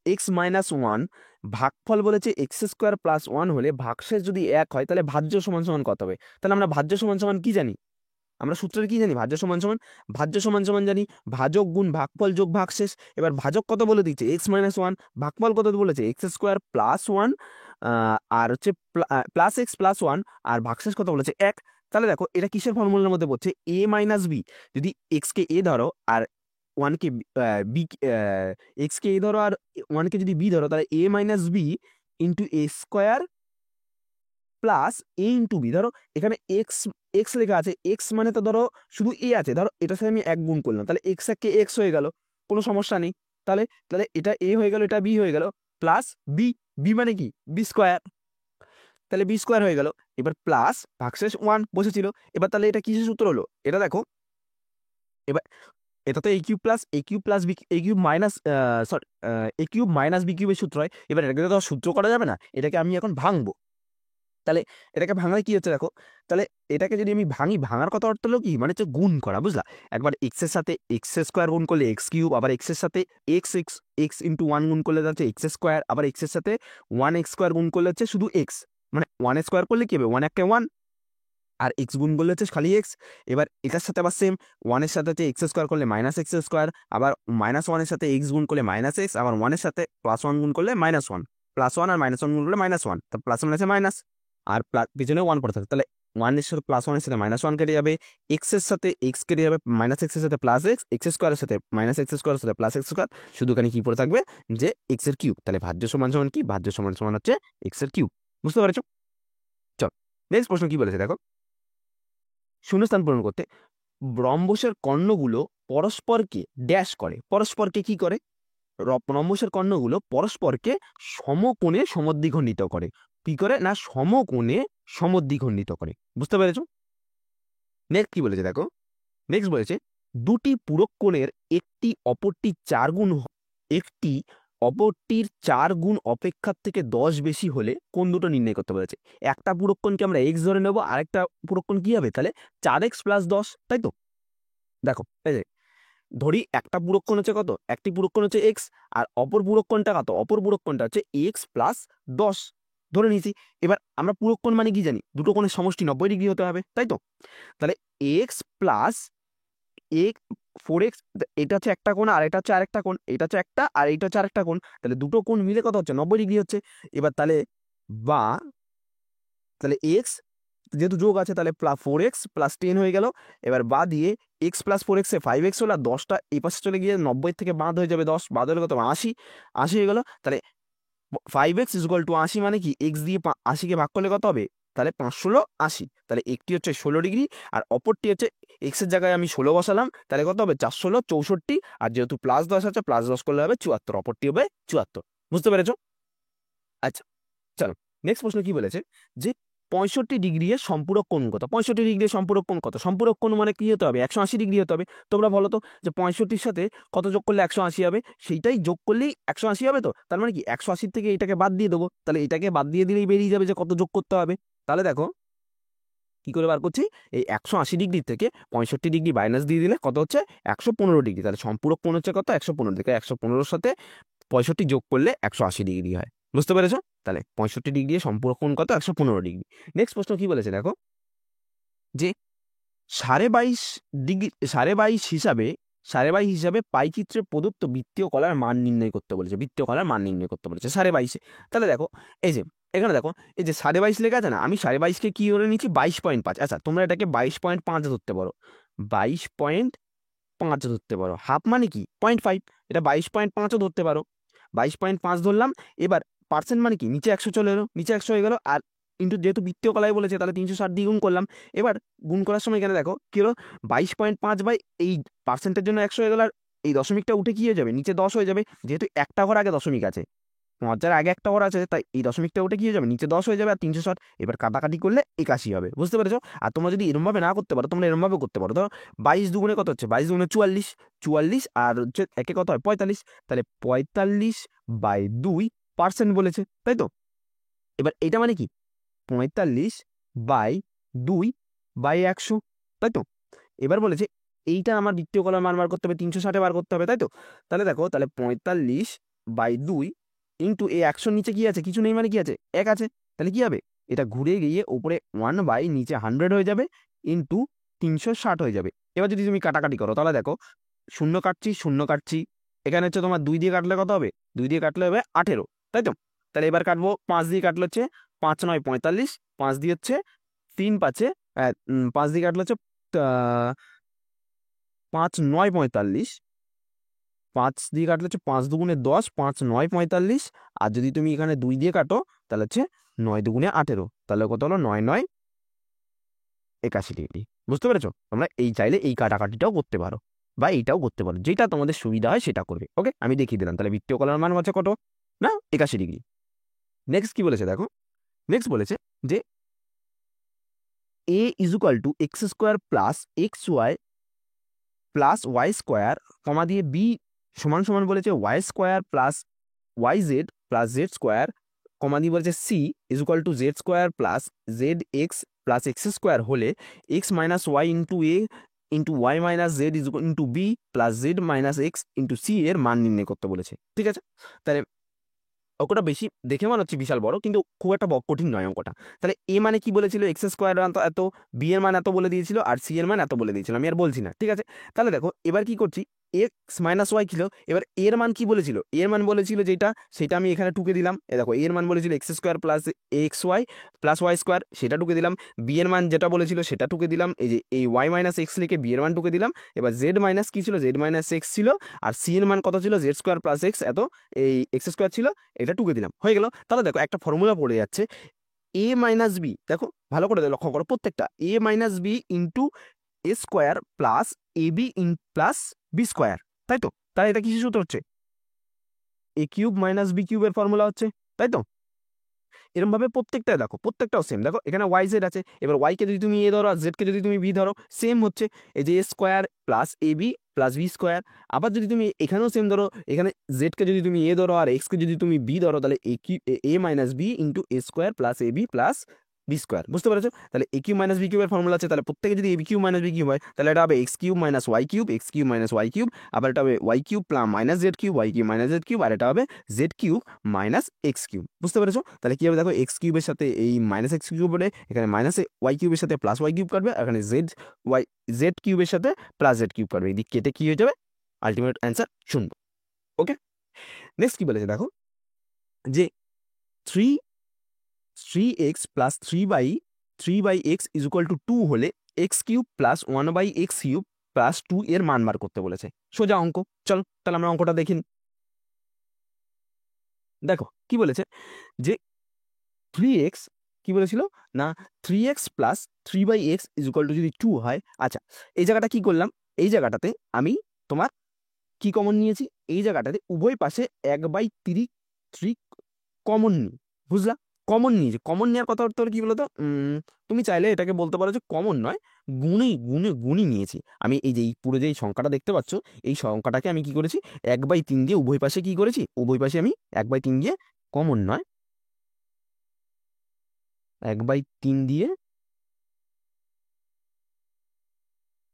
Speaker 1: এক্স মাইনাস 1 ভাগফল বলেছে এক্স স্কোয়ার প্লাস 1 হলে ভাগশেষ যদি 1 হয় তাহলে ভাজ্য সমান সমান কত হবে? তাহলে আমরা ভাজ্য সমান সমান কি জানি, আমরা সূত্রের কি জানি, ভাজ্য সমান সমান জানি, ভাজক গুণ ভাগফল যোগ ভাগশেষ। এবার ভাজক কত বলে দিচ্ছে এক্স মাইনাস 1, ভাগফল কত বলেছে এক্স স্কোয়ার প্লাস 1 আর হচ্ছে প্লাস এক্স প্লাস 1, আর ভাগশেষ কত বলেছে 1। তাহলে দেখো এটা কিসের ফর্মুলার মধ্যে পড়ছে, এ মাইনাস বি। যদি এক্স কে এ ধরো আর ওয়ানকে বি, এক্স কে এ ধরো আর ওয়ানকে যদি বি ধরো, তাহলে এ minus B into A square plus A into B. ধরো এখানে এক্স এক্স লেখা আছে, এক্স মানে তো ধরো শুধু এ আছে, ধরো এটার সাথে আমি এক গুণ করলাম, তাহলে এক্স একে এক্স হয়ে গেল, কোনো সমস্যা নেই। তাহলে তাহলে এটা এ হয়ে গেল, এটা বি হয়ে গেল, প্লাস বি, বি মানে কি বি স্কোয়ার, তাহলে বি স্কোয়ার হয়ে গেল। এবার প্লাস ভাগশেষ 1 বসেছিল। এবার তাহলে এটা কিসের সূত্র হলো, এটা দেখো এবার এটা তো এ কিউব প্লাস বি, এ কিউব মাইনাস সরি এ কিউব মাইনাস বি কিউবের সূত্র হয়। এবার এটাকে তো সূত্র করা যাবে না, এটাকে আমি এখন ভাঙবো। তাহলে এটাকে ভাঙলে কি হচ্ছে দেখো, তাহলে এটাকে যদি আমি ভাঙি, ভাঙার কথা অর্থ হলো কি, মানে হচ্ছে গুণ করা, বুঝলা। একবার এক্স এর সাথে এক্স স্কোয়ার গুণ করলে এক্স কিউব, আবার এক্স এর সাথে এক্স এক্স এক্স ইন্টু 1 গুণ করলে যাচ্ছে এক্স স্কোয়ার, আবার এক্স এর সাথে 1 স্কোয়ার গুণ করলে হচ্ছে শুধু এক্স, মানে 1 স্কোয়ার করলে কি হবে 1 একে 1, আর এক্স গুণ করলে হচ্ছে খালি এক্স। এবার এটার সাথে আবার সেম, 1 এর সাথে হচ্ছে এক্স স্কোয়ার করলে মাইনাস এক্স স্কোয়ার, আবার -1 এর সাথে এক্স গুণ করলে মাইনাস এক্স, আবার 1 এর সাথে +1 গুণ করলে -1, +1 আর -1 গুণ করলে -1, তা প্লাস মাইনাসে মাইনাস, আর পিছনে 1 পড়ে থাকে, তাহলে 1 এর সাথে +1 এর সাথে -1 কেটে যাবে, এক্স এর সাথে এক্স কেটে যাবে, মাইনাস এক্স এর সাথে প্লাস এক্স, এক্স স্কোয়ারের সাথে মাইনাস এক্স স্কোয়ারের সাথে প্লাস এক্স স্কোয়ার, শুধু এখানে কি পড়ে থাকবে যে এক্স এর কিউব। তাহলে ভাজ্য সমান সমান কি, ভাজ্য সমান সমান হচ্ছে এক্স এর কিউব। বুঝতে পারছো? চল নেক্সট প্রশ্ন কি বলেছে দেখো, শূন্যস্থান পূরণ করতে রম্বসের কর্ণগুলো পরস্পরকে ড্যাশ করে, পরস্পরকে কি করে, রম্বসের কর্ণগুলো পরস্পরকে সমকোণে সমদ্বিখণ্ডিত করে। কি করে না, সমকোণে সমদ্বিখণ্ডিত করে। বুঝতে পেরেছো? নেক্সট কি বলেছে দেখো, নেক্সট বলেছে দুটি পূরক কোণের একটি অপরটির 4 গুণ একটি অপরটির 4 গুণ অপেক্ষার থেকে 10 বেশি হলে কোণ দুটো নির্ণয় করতে বলেছে। একটা পূরক কোণকে আমরা এক্স ধরে নেবো, আরেকটা পূরক কোণ কি হবে তাহলে 4x + 10, তাই তো। দেখো এই যে ধরি একটা পূরক কোণ হচ্ছে কত, একটি পূরক কোণ হচ্ছে এক্স, আর অপর পূরক কোণটা কত, অপর পূরক কোণটা হচ্ছে এক্স প্লাস 10 ধরে নিয়েছি। এবার আমরা পূরক কোণ মানে কি জানি, দুটো কোণের সমষ্টি 90 ডিগ্রি হতে হবে, তাই তো। তাহলে এক্স প্লাস এক্স 4x, এটা হচ্ছে একটা কোণ আর এটা হচ্ছে আরেকটা কোণ, এটা হচ্ছে একটা আর এটা হচ্ছে আরেকটা কোণ, তাহলে দুটো কোণ মিলে কত হচ্ছে 90 ডিগ্রি হচ্ছে। এবার তাহলে বা তাহলে এক্স যেহেতু যোগ আছে, তাহলে 4x + 10 হয়ে গেল। এবার বা দিয়ে এক্স প্লাস 4x এ 5x হলো, আর 10টা এই পাশে চলে গিয়ে 90 থেকে বাদ হয়ে যাবে, 10 বাদ হলে কত 80, 80 হয়ে গেল। তাহলে 5x = 80, মানে কি এক্স দিয়ে 80কে ভাগ করলে কত হবে, তাহলে 5 × 80। তাহলে একটি হচ্ছে 16 ডিগ্রি, আর অপরটি হচ্ছে এক্স এর জায়গায় আমি 16 বসালাম, তাহলে কত হবে 4 × 16 = 64, আর যেহেতু +10 আছে +10 করলে হবে 74, অপরটি হবে 74। বুঝতে পেরেছো? আচ্ছা চলো নেক্সট প্রশ্ন কি বলেছে যে 65 ডিগ্রি এর সম্পূরক কোণ কত। 65 ডিগ্রি এর সম্পূরক কোণ কত, সম্পূরক কোণ মানে কি হতে হবে 180 ডিগ্রি হতে হবে। তোমরা বলো তো যে 65-র সাথে কত যোগ করলে 180 হবে, সেইটাই যোগ করলেই 180 হবে। তো তার মানে কি 180 থেকে এটাকে বাদ দিয়ে দেবো, তাহলে এটাকে বাদ দিয়ে দিলেই বেরিয়ে যাবে যে কত যোগ করতে হবে। তাহলে দেখো কি করে বার করছি, এই 180 ডিগ্রি থেকে 65 ডিগ্রি মাইনাস দিয়ে দিলে কত হচ্ছে 115 ডিগ্রি। তাহলে সম্পূরক কোণ হচ্ছে কত 115 ডিগ্রি, 115-র সাথে 65 যোগ করলে 180 ডিগ্রি হয়। বুঝতে পেরেছো? তাহলে 65 ডিগ্রি সম্পূরক কোণ কত 115 ডিগ্রি। নেক্সট প্রশ্ন কি বলেছে দেখো, যে 22.5 ডিগ্রি 22.5 হিসাবে 22.5 হিসাবে পাই চিত্রে প্রদত্ত বৃত্তীয় কলার মান নির্ণয় করতে বলেছে, বৃত্তীয় কলার মান নির্ণয় করতে বলেছে 22.5। তাহলে দেখো এই যে এখানে দেখো এই যে 22.5 লেখা আছে না, আমি 22.5কে কি করে নিচ্ছি 22.5। আচ্ছা তোমরা এটাকে 22.5 ধরতে পারো, 22.5 ধরতে পারো। হাফ মানে কি 0.5, এটা 22.5ও ধরতে পারো, 22.5 ধরলাম। এবার পার্সেন্ট মানে কি নিচে 100 চলে এলো, নিচে 100 হয়ে গেল, আর কিন্তু যেহেতু বৃত্তীয় কলায় বলেছে তাহলে 360 দিয়ে গুণ করলাম। এবার গুণ করার সময় এখানে দেখো কি হলো 22.5 বাই এই পার্সেন্টের জন্য 100 হয়ে গেল, আর এই দশমিকটা উঠে কি হয়ে যাবে নিচে 10 হয়ে যাবে, যেহেতু একটা ঘর আগে দশমিক আছে, 5,000 আগে একটা ঘর আছে, তাই এই দশমিকটা উঠে কি হয়ে যাবে নিচে 10 হয়ে যাবে, আর 360 এবার কাটাকাটি করলে 81 হবে। বুঝতে পেরেছো? আর তোমরা যদি এরমভাবে না করতে পারো, তোমরা এরমভাবে করতে পারো, ধরো 22 দুগুণে কত হচ্ছে 22 দুগুণে 44, 44 আর হচ্ছে একে কত হয় 45, তাহলে 45/2% বলেছে, তাই তো। এবার এটা মানে কি 45/2/100, তাই তো। এবার বলেছে এইটা আমার বৃত্তীয় কলার মান বার করতে হবে 360 বার করতে হবে, তাই তো। তাহলে দেখো তাহলে 45/2 ইন্টু এই 100 নিচে কি আছে, কিছু নেই মানে কি আছে 1 আছে, তাহলে কি হবে এটা ঘুরে গিয়ে উপরে 1 বাই নিচে 100 হয়ে যাবে, ইন্টু 360 হয়ে যাবে। এবার যদি তুমি কাটাকাটি করো তাহলে দেখো শূন্য কাটছি শূন্য কাটছি, এখানে হচ্ছে তোমার 2 দিয়ে কাটলে কত হবে, 2 দিয়ে কাটলে হবে 18, তাই তো। তাহলে এবার কাটবো 5 দিয়ে কাটলে হচ্ছে 5 × 9 = 45, 5 দিয়ে হচ্ছে 3 × 5 = 5 দিয়ে কাটলে হচ্ছে 5 9 45, 5 দিয়ে কাটলে হচ্ছে 5 দুগুণে 10, 5 9 45, আর যদি তুমি এখানে 2 দিয়ে কাটো তাহলে হচ্ছে 9 দুগুণে 18, তাহলে কত হলো 9 9 81 ডিগ্রি। বুঝতে পেরেছো? তোমরা এই চাইলে এই কাটাকাটিটাও করতে পারো বা এইটাও করতে পারো, যেটা তোমাদের সুবিধা হয় সেটা করবে। ওকে, আমি দেখিয়ে দিলাম। তাহলে বৃত্তীয় কলার মান হচ্ছে কত না 81 ডিগ্রি। নেক্সট কি বলেছে দেখো, নেক্সট বলেছে যে a is equal to x square plus x y plus y square comma দিয়ে b সমান সমান বলেছে y square plus y z plus z square comma দিয়ে বলেছে c is equal to z square plus z x plus x square হলে x minus y into A into y minus z is into B plus z minus x into c এর মান নির্ণয় করতে বলেছে। ঠিক আছে, তাহলে অঙ্কটা বেশি দেখে মনে হচ্ছে বিশাল বড়, কিন্তু খুব একটা কঠিন নয় অঙ্কটা। তাহলে এ মানে কি বলেছিল, এক্স স্কোয়ার এত, বি এর মান এত বলে দিয়েছিল, আর সি এর মান এত বলে দিয়েছিল, আমি আর বলছি না। ঠিক আছে, তাহলে দেখো এবার কি করছি, এক্স মাইনাস ওয়াই ছিল, এবার এর মান কি বলেছিল, এর মান বলেছিল যেটা সেটা আমি এখানে টুকে দিলাম। এ দেখো এর মান বলেছিল x square plus x y plus y square, সেটা টুকে দিলাম। বি এর মান যেটা বলেছিল সেটা টুকে দিলাম, এই যে এই ওয়াই মাইনাস এক্স লিখে বি এর মান টুকে দিলাম। এবার জেড মাইনাস কি ছিল, জেড মাইনাস এক্স ছিল, আর সি এর মান কত ছিল, জেড স্কোয়ার প্লাস এক্স এত, এই এক্স স্কোয়ার ছিল, এটা টুকে দিলাম, হয়ে গেল। তাহলে দেখো একটা ফর্মুলা পড়ে যাচ্ছে, এ মাইনাস বি, দেখো ভালো করে লক্ষ্য করো প্রত্যেকটা, a minus B into A square plus A b in plus B square, তাই তো? তাহলে এটা কিসের সূত্র হচ্ছে, এ কিউব মাইনাস বি কিউবের ফর্মুলা হচ্ছে, তাই তো? এরকম ভাবে প্রত্যেকটা দেখো, প্রত্যেকটাও সেম। দেখো এখানে ওয়াই জেড আছে, এবার ওয়াই কে যদি তুমি এ ধরো আর জেড কে যদি তুমি বি ধরো, সেম হচ্ছে এই যে A square plus A B plus B square. আবার যদি তুমি এখানেও সেম ধরো, এখানে জেড কে যদি তুমি এ ধরো আর এক্স কে যদি তুমি বি ধরো, তাহলে এ minus B into A square plus A B plus B square. বুঝতে পেরেছো? তাহলে এ কিউব মাইনাস বি কিউবের ফর্মুলা আছে, তাহলে প্রত্যেকে যদি A B cube minus B cube হয়, তাহলে এটা হবে X cube minus Y cube, X cube minus Y cube, আবার এটা হবে Y cube minus Z cube, Y cube minus Z cube, আর এটা হবে Z cube minus X cube. বুঝতে পেরেছো? তাহলে কি হবে দেখো, এক্স কিউবের সাথে এই মাইনাস এক্স কিউব বলে এখানে মাইনাস ওয়াই কিউবের সাথে প্লাস ওয়াই কিউব কাটবে, এখানে জেড কিউবের সাথে প্লাস জেড কিউব কাটবে, এদিক কেটে কি হয়ে যাবে, আলটিমেট অ্যান্সার 0। ওকে, নেক্সট কি বলেছে দেখো, যে three x plus three by x is equal to 2 হলে x cube plus 1 by x cube plus 2 এর মান বার করতে বলেছে। সোজা অঙ্ক, চলো তাহলে আমরা অঙ্কটা দেখি। দেখো কি বলেছে, যে 3x কি বলেছিল না, 3x plus 3 by x is equal to যদি 2 হয়। আচ্ছা, এই জায়গাটা কি করলাম, এই জায়গাটাতে আমি তোমার কি কমন নিয়েছি, এই জায়গাটাতে উভয় পাশে 1/3 কমন নিই, বুঝলা? কমন নিয়েছি, কমন নেওয়ার কথা অর্থ কি বলতো, তুমি চাইলে এটাকে বলতে পারো যে কমন নয়, গুণই নিয়েছি আমি। এই যে এই পুরো যে সংখ্যাটা দেখতে পাচ্ছ, এই সংখ্যাটাকে আমি কি করেছি, 1/3 দিয়ে উভয় পাশে কি করেছি, উভয় পাশে আমি 1/3 দিয়ে, কমন নয়, 1/3 দিয়ে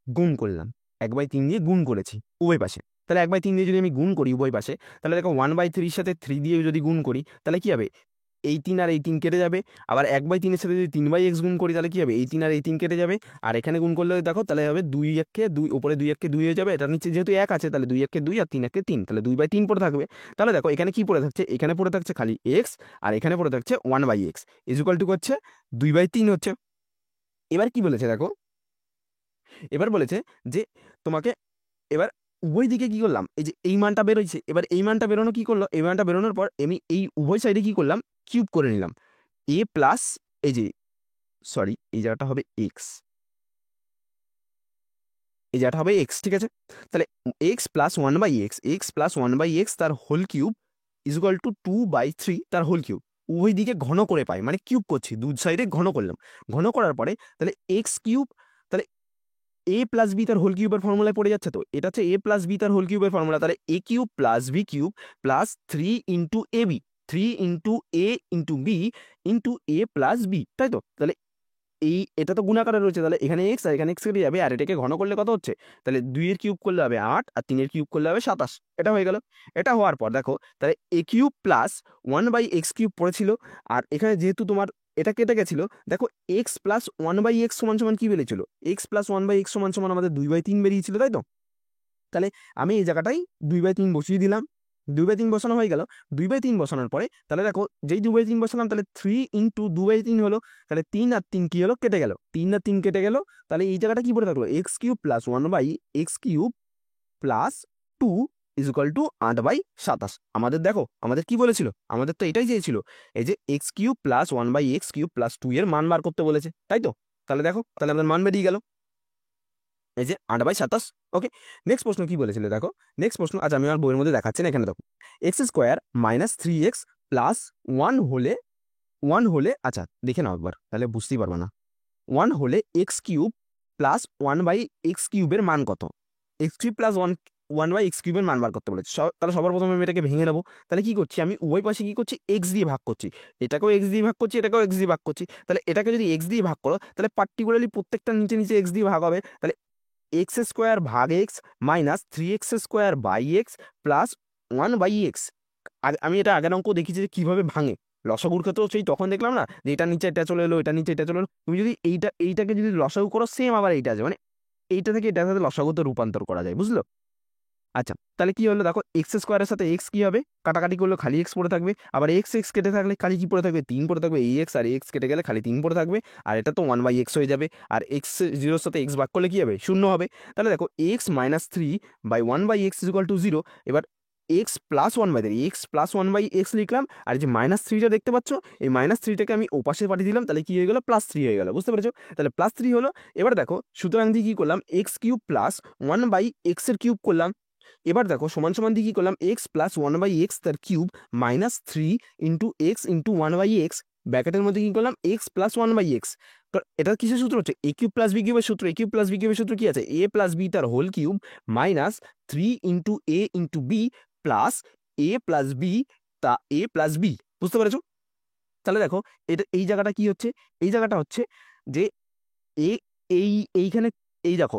Speaker 1: গুণ করলাম, 1/3 দিয়ে গুণ করেছি উভয় পাশে। তাহলে 1/3 দিয়ে যদি আমি গুণ করি উভয় পাশে, তাহলে দেখো 1/3 সাথে 3 দিয়ে যদি গুণ করি, তাহলে কি হবে, এই 3 আর এই 3 কেটে যাবে। আবার 1/3 এর সাথে যদি 3/x গুণ করি, তাহলে কি হবে, এই 3 আর এই 3 কেটে যাবে। আর এখানে গুণ করলে দেখো তাহলে হবে 2 1 2, উপরে 2 1 2 হয়ে যাবে, এটার নিচে যেহেতু 1 আছে তাহলে 2 1 2 আর 3 1 3, তাহলে 2/3 পড়ে থাকবে। তাহলে দেখো এখানে কি পড়ে থাকছে, এখানে পড়ে থাকছে খালি x, আর এখানে পড়ে থাকছে 1/x ইজ ইকুয়াল টু হচ্ছে 2/3 হচ্ছে। এবার কি বলেছে দেখো, এবার বলেছে যে তোমাকে এবার উভয় দিকে কি করলাম, এই যে এই মানটা বেরোইছে, এবার এই মানটা বেরোনো কি করলো, এই মানটা বেরোনোর পর আমি এই উভয় সাইডে কি করলাম, কিউব করে নিলাম। এ প্লাস, এই যে সরি এই জায়গাটা হবে এক্স, এই জায়গাটা হবে এক্স, ঠিক আছে? তাহলে x plus 1/x, x plus 1/x তার whole cube is equal to 2/3 তার হোল কিউব। উভয় দিকে ঘন করে পাই, মানে কিউব করছি, দু সাইডে ঘন করলাম। ঘন করার পরে তাহলে এক্স কিউব, তাহলে এ প্লাস বি তার হোল কিউবের ফর্মুলায় পড়ে যাচ্ছে, তো এটা হচ্ছে এ প্লাস বি তার হোল কিউবের ফর্মুলা, তাহলে A cube plus B cube plus 3 into A B, 3 into A into B into A plus B, তাই তো? তাহলে এটা তো গুণাকারে রয়েছে, তাহলে এখানে এক্স আর এখানে এক্স কেটে যাবে, আর এটাকে ঘন করলে কত হচ্ছে, তাহলে 2 এর কিউব করলে হবে 8, আর 3 এর কিউব করলে হবে 27। এটা হয়ে গেল। এটা হওয়ার পর দেখো, তাহলে A cube plus 1/x cube পড়েছিল, আর এখানে যেহেতু তোমার এটা কেটে গেছিল, দেখো এক্স প্লাস 1/x সমান সমান কি বেরিয়েছিল, এক্স প্লাস 1/x সমান সমান আমাদের 2/3 বেরিয়েছিল, তাই তো? তাহলে আমি এই জায়গাটাই 2/3 বসিয়ে দিলাম। 2/3 বসানো হয়ে গেল। 2/3 বসানোর পরে তাহলে দেখো যেই 2/3 বসালাম তাহলে 3 ইন্টু 2/3 হলো, তাহলে 3 আর 3 কি হলো, কেটে গেল, 3 আর 3 কেটে গেল। তাহলে এই জায়গাটা কি পড়ে থাকলো, x cube plus 1/x³ plus 2 is equal two 8/27। আমাদের দেখো আমাদের কি বলেছিল, আমাদের তো এটাই চেয়েছিল, এই যে x³ প্লাস 1/x³ প্লাস 2 এর মান বার করতে বলেছে, তাই তো? তাহলে দেখো তাহলে আমাদের মান বেরিয়ে গেল, এই যে 8/27। ওকে, নেক্সট প্রশ্ন কি বলেছিল দেখো, নেক্সট প্রশ্ন, আচ্ছা আমি আমার বইয়ের মধ্যে দেখাচ্ছি না, এখানে দেখো x² মাইনাস 3x প্লাস 1 হলে আচ্ছা দেখে নাও একবার, তাহলে বুঝতেই পারবে না। 1 হলে x³ প্লাস 1/x³ এর মান কত, x³ প্লাস 1/x³ এর মান বার করতে বলেছে। তাহলে সবার প্রথমে আমি এটাকে ভেঙে নেবো। তাহলে কি করছি, আমি উভয় পাশে কি করছি, x দিয়ে ভাগ করছি, এটাকেও x দিয়ে ভাগ করছি, এটাকেও x দিয়ে ভাগ করছি। তাহলে এটাকে যদি x দিয়ে ভাগ করো তাহলে পার্টিকুলারলি প্রত্যেকটা নিচে নিচে x দিয়ে ভাগ হবে। তাহলে x² ভাগ x minus 3x² by x plus 1/x। আমি এটা আগের অঙ্ক দেখিয়েছি যে কিভাবে ভাঙে, লসাগুর ক্ষেত্রেও সেই তখন দেখলাম না যে এটা নিচে এটা চলে এলো, এটা নিচে এটা চলে এলো। তুমি যদি এইটাকে যদি লসাগু করো সেম আবার এইটা আছে, মানে এইটা থেকে এটার সাথে লসাগুতে রূপান্তর করা যায়, বুঝলো? আচ্ছা তাহলে কি হলো দেখো, x² সাথে x কি হবে, কাটাকাটি করলে খালি x পড়ে থাকবে, আবার x কেটে থাকলে খালি কি পড়ে থাকবে, 3 পড়ে থাকবে, এই x আর x কেটে গেলে খালি 3 পড়ে থাকবে, আর এটা তো 1/x হয়ে যাবে, আর x 0 সাথে x ভাগ করলে কি হবে, 0 হবে। তাহলে দেখো x minus 3/1/x is equal two 0। এবার x plus 1/3, x plus 1/x লিখলাম, আর যে -3টা দেখতে পাচ্ছ, এই -3টাকে আমি ওপাশে পাঠিয়ে দিলাম, তাহলে কি হয়ে গেল, +3 হয়ে গেল, বুঝতে পেরেছো? তাহলে +3 হলো। এবার দেখো সুতরাং দিয়ে কি করলাম, x³ প্লাস 1/x এর কিউব করলাম। এবার দেখো সমান সমান দিয়ে কি করলাম, এক্স প্লাস 1/x তার cube minus 3 into x into 1/x, ব্র্যাকেটের মধ্যে কি করলাম, এক্স প্লাস 1/x। এটা কিসের সূত্র হচ্ছে, a কিউব প্লাস বি কিউবের সূত্র। a কিউব প্লাস বি কিউবের সূত্র কি আছে, a প্লাস বি তার whole cube minus 3 into a into B plus a plus b তা a প্লাস বি, বুঝতে পেরেছো? তাহলে দেখো এটা এই জায়গাটা কি হচ্ছে, এই জায়গাটা হচ্ছে যে এ এইখানে এই দেখো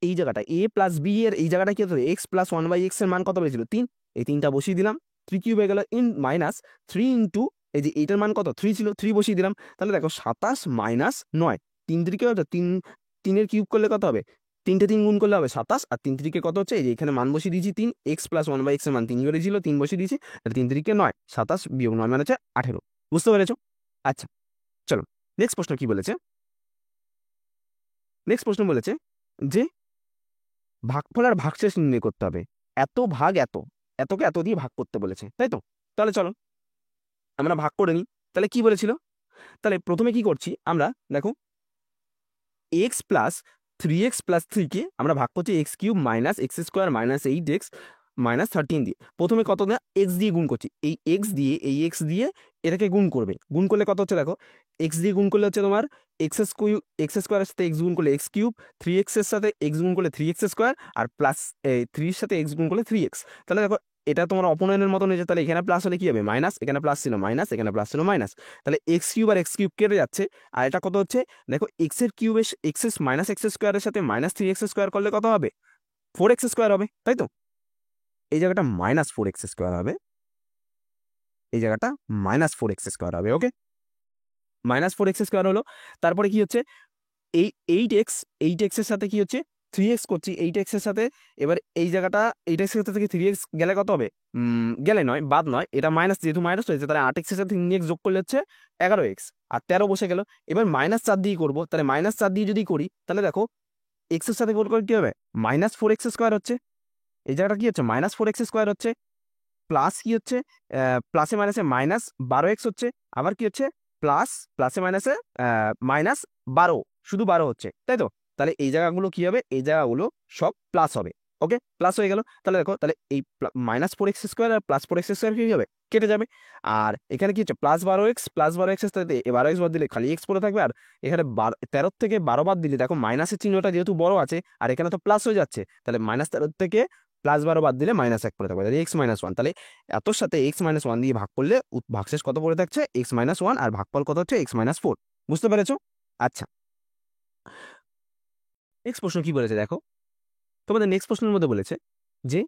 Speaker 1: এই জায়গাটা a প্লাস বি এর এই জায়গাটা কি হতো, এক্স প্লাস 1/x এর মান কত পেয়েছিল, 3। এই 3টা বসিয়ে দিলাম, 3 কিউব হয়ে গেল, ইন মাইনাস 3 ইন্টু এই যে এইটার মান কত 3 ছিল, 3 বসিয়ে দিলাম। তাহলে দেখো 27 মাইনাস 9, 3 3কে কত, 3 এর কিউব করলে কত হবে, 3টে 3 গুণ করলে হবে 27, আর 3 3কে কত হচ্ছে, এই যে এখানে মান বসিয়ে দিয়েছি 3, এক্স প্লাস 1/x এর মান 3 বেরিয়েছিল, 3 বসিয়ে দিয়েছি, 3 3কে 9, 27 বিয়োগ 9 মানে হচ্ছে 18, বুঝতে পেরেছো? আচ্ছা চলো নেক্সট প্রশ্ন কি বলেছে, নেক্সট প্রশ্ন বলেছে যে ভাগফল আর ভাগশেষ নির্ণয় করতে হবে, এত ভাগ এতকে এত দিয়ে ভাগ করতে বলেছে, তাই তো? তাহলে চলো আমরা ভাগ করে নিই। তাহলে কি বলেছিল, তাহলে প্রথমে কি করছি আমরা, দেখো এক্স প্লাস 3x প্লাস 3কে আমরা ভাগ করছি x³ minus x² minus 8x minus 13 দিয়ে। প্রথমে কত না এক্স দিয়ে গুণ করছি, এই এক্স দিয়ে এই এক্স দিয়ে এটাকে গুণ করবে, গুণ করলে কত হচ্ছে দেখো, এক্স দিয়ে গুণ করলে হচ্ছে তোমার x² সাথে এক্স গুণ করলে x³ 3x এর সাথে এক্স গুণ করলে 3x², আর প্লাস 3 এর সাথে এক্স গুণ করলে 3x। তাহলে দেখো এটা তোমার অপনয়নের মতন হয়েছে, তাহলে এখানে প্লাস হলে কি হবে মাইনাস, এখানে প্লাস ছিল মাইনাস, এখানে প্লাস ছিল মাইনাস, তাহলে x³ আর x³ কেটে যাচ্ছে, আর এটা কত হচ্ছে দেখো, এক্স এর কিউব এক্স মাইনাস x² এর সাথে মাইনাস 3x² করলে কত হবে, 4x² হবে, তাই তো? এই জায়গাটা -4x² হবে, এই জায়গাটা -4x² হবে। ওকে, -4x² হলো। তারপরে কি হচ্ছে, এই 8x এর সাথে কি হচ্ছে 3x করছি, 8x এর সাথে, এবার এই জায়গাটা 8x এর থেকে 3x গেলে কত হবে, গেলে নয়, বাদ নয়, এটা মাইনাস, যেহেতু মাইনাস হয়েছে তাহলে 8x এর সাথে 3x যোগ করলে হচ্ছে 11x, আর 13 বসে গেল। এবার -4 দিয়ে করবো, তাহলে -4 দিয়ে যদি করি তাহলে দেখো এক্স এর সাথে গুণ করে কি হবে, -4x² হচ্ছে, এই জায়গাটা কি হচ্ছে -4x² হচ্ছে, প্লাস কি হচ্ছে, প্লাসে মাইনাসে -12x হচ্ছে, আবার কি হচ্ছে প্লাস প্লাসে মাইনাসে -12, শুধু 12 হচ্ছে, তাই তো? তাহলে এই জায়গাগুলো কি হবে, এই জায়গাগুলো সব প্লাস হবে। ওকে, প্লাস হয়ে গেল। তাহলে দেখো তাহলে এই -4x² আর +4x² কি হবে, কেটে যাবে, আর এখানে কি হচ্ছে +12x এর সাথে 12x বাদ দিলে খালি x পড়ে থাকবে, আর এখানে 13 থেকে 12 বাদ দিলে দেখো মাইনাসের চিহ্নটা যেহেতু বড় আছে আর এখানে তো প্লাস হয়ে যাচ্ছে, তাহলে -13 থেকে +12 বাদ দিলে -1 পড়ে থাকবে, তাহলে x-1। তাহলে এতর সাথে x-1 দিয়ে ভাগ করলে ভাগশেষ কত পড়ে থাকছে, x-1, আর ভাগফল কত হচ্ছে x-4, বুঝতে পেরেছো? আচ্ছা নেক্সট প্রশ্ন কি বলেছে দেখো, তোমাদের নেক্সট প্রশ্নের মধ্যে বলেছে যে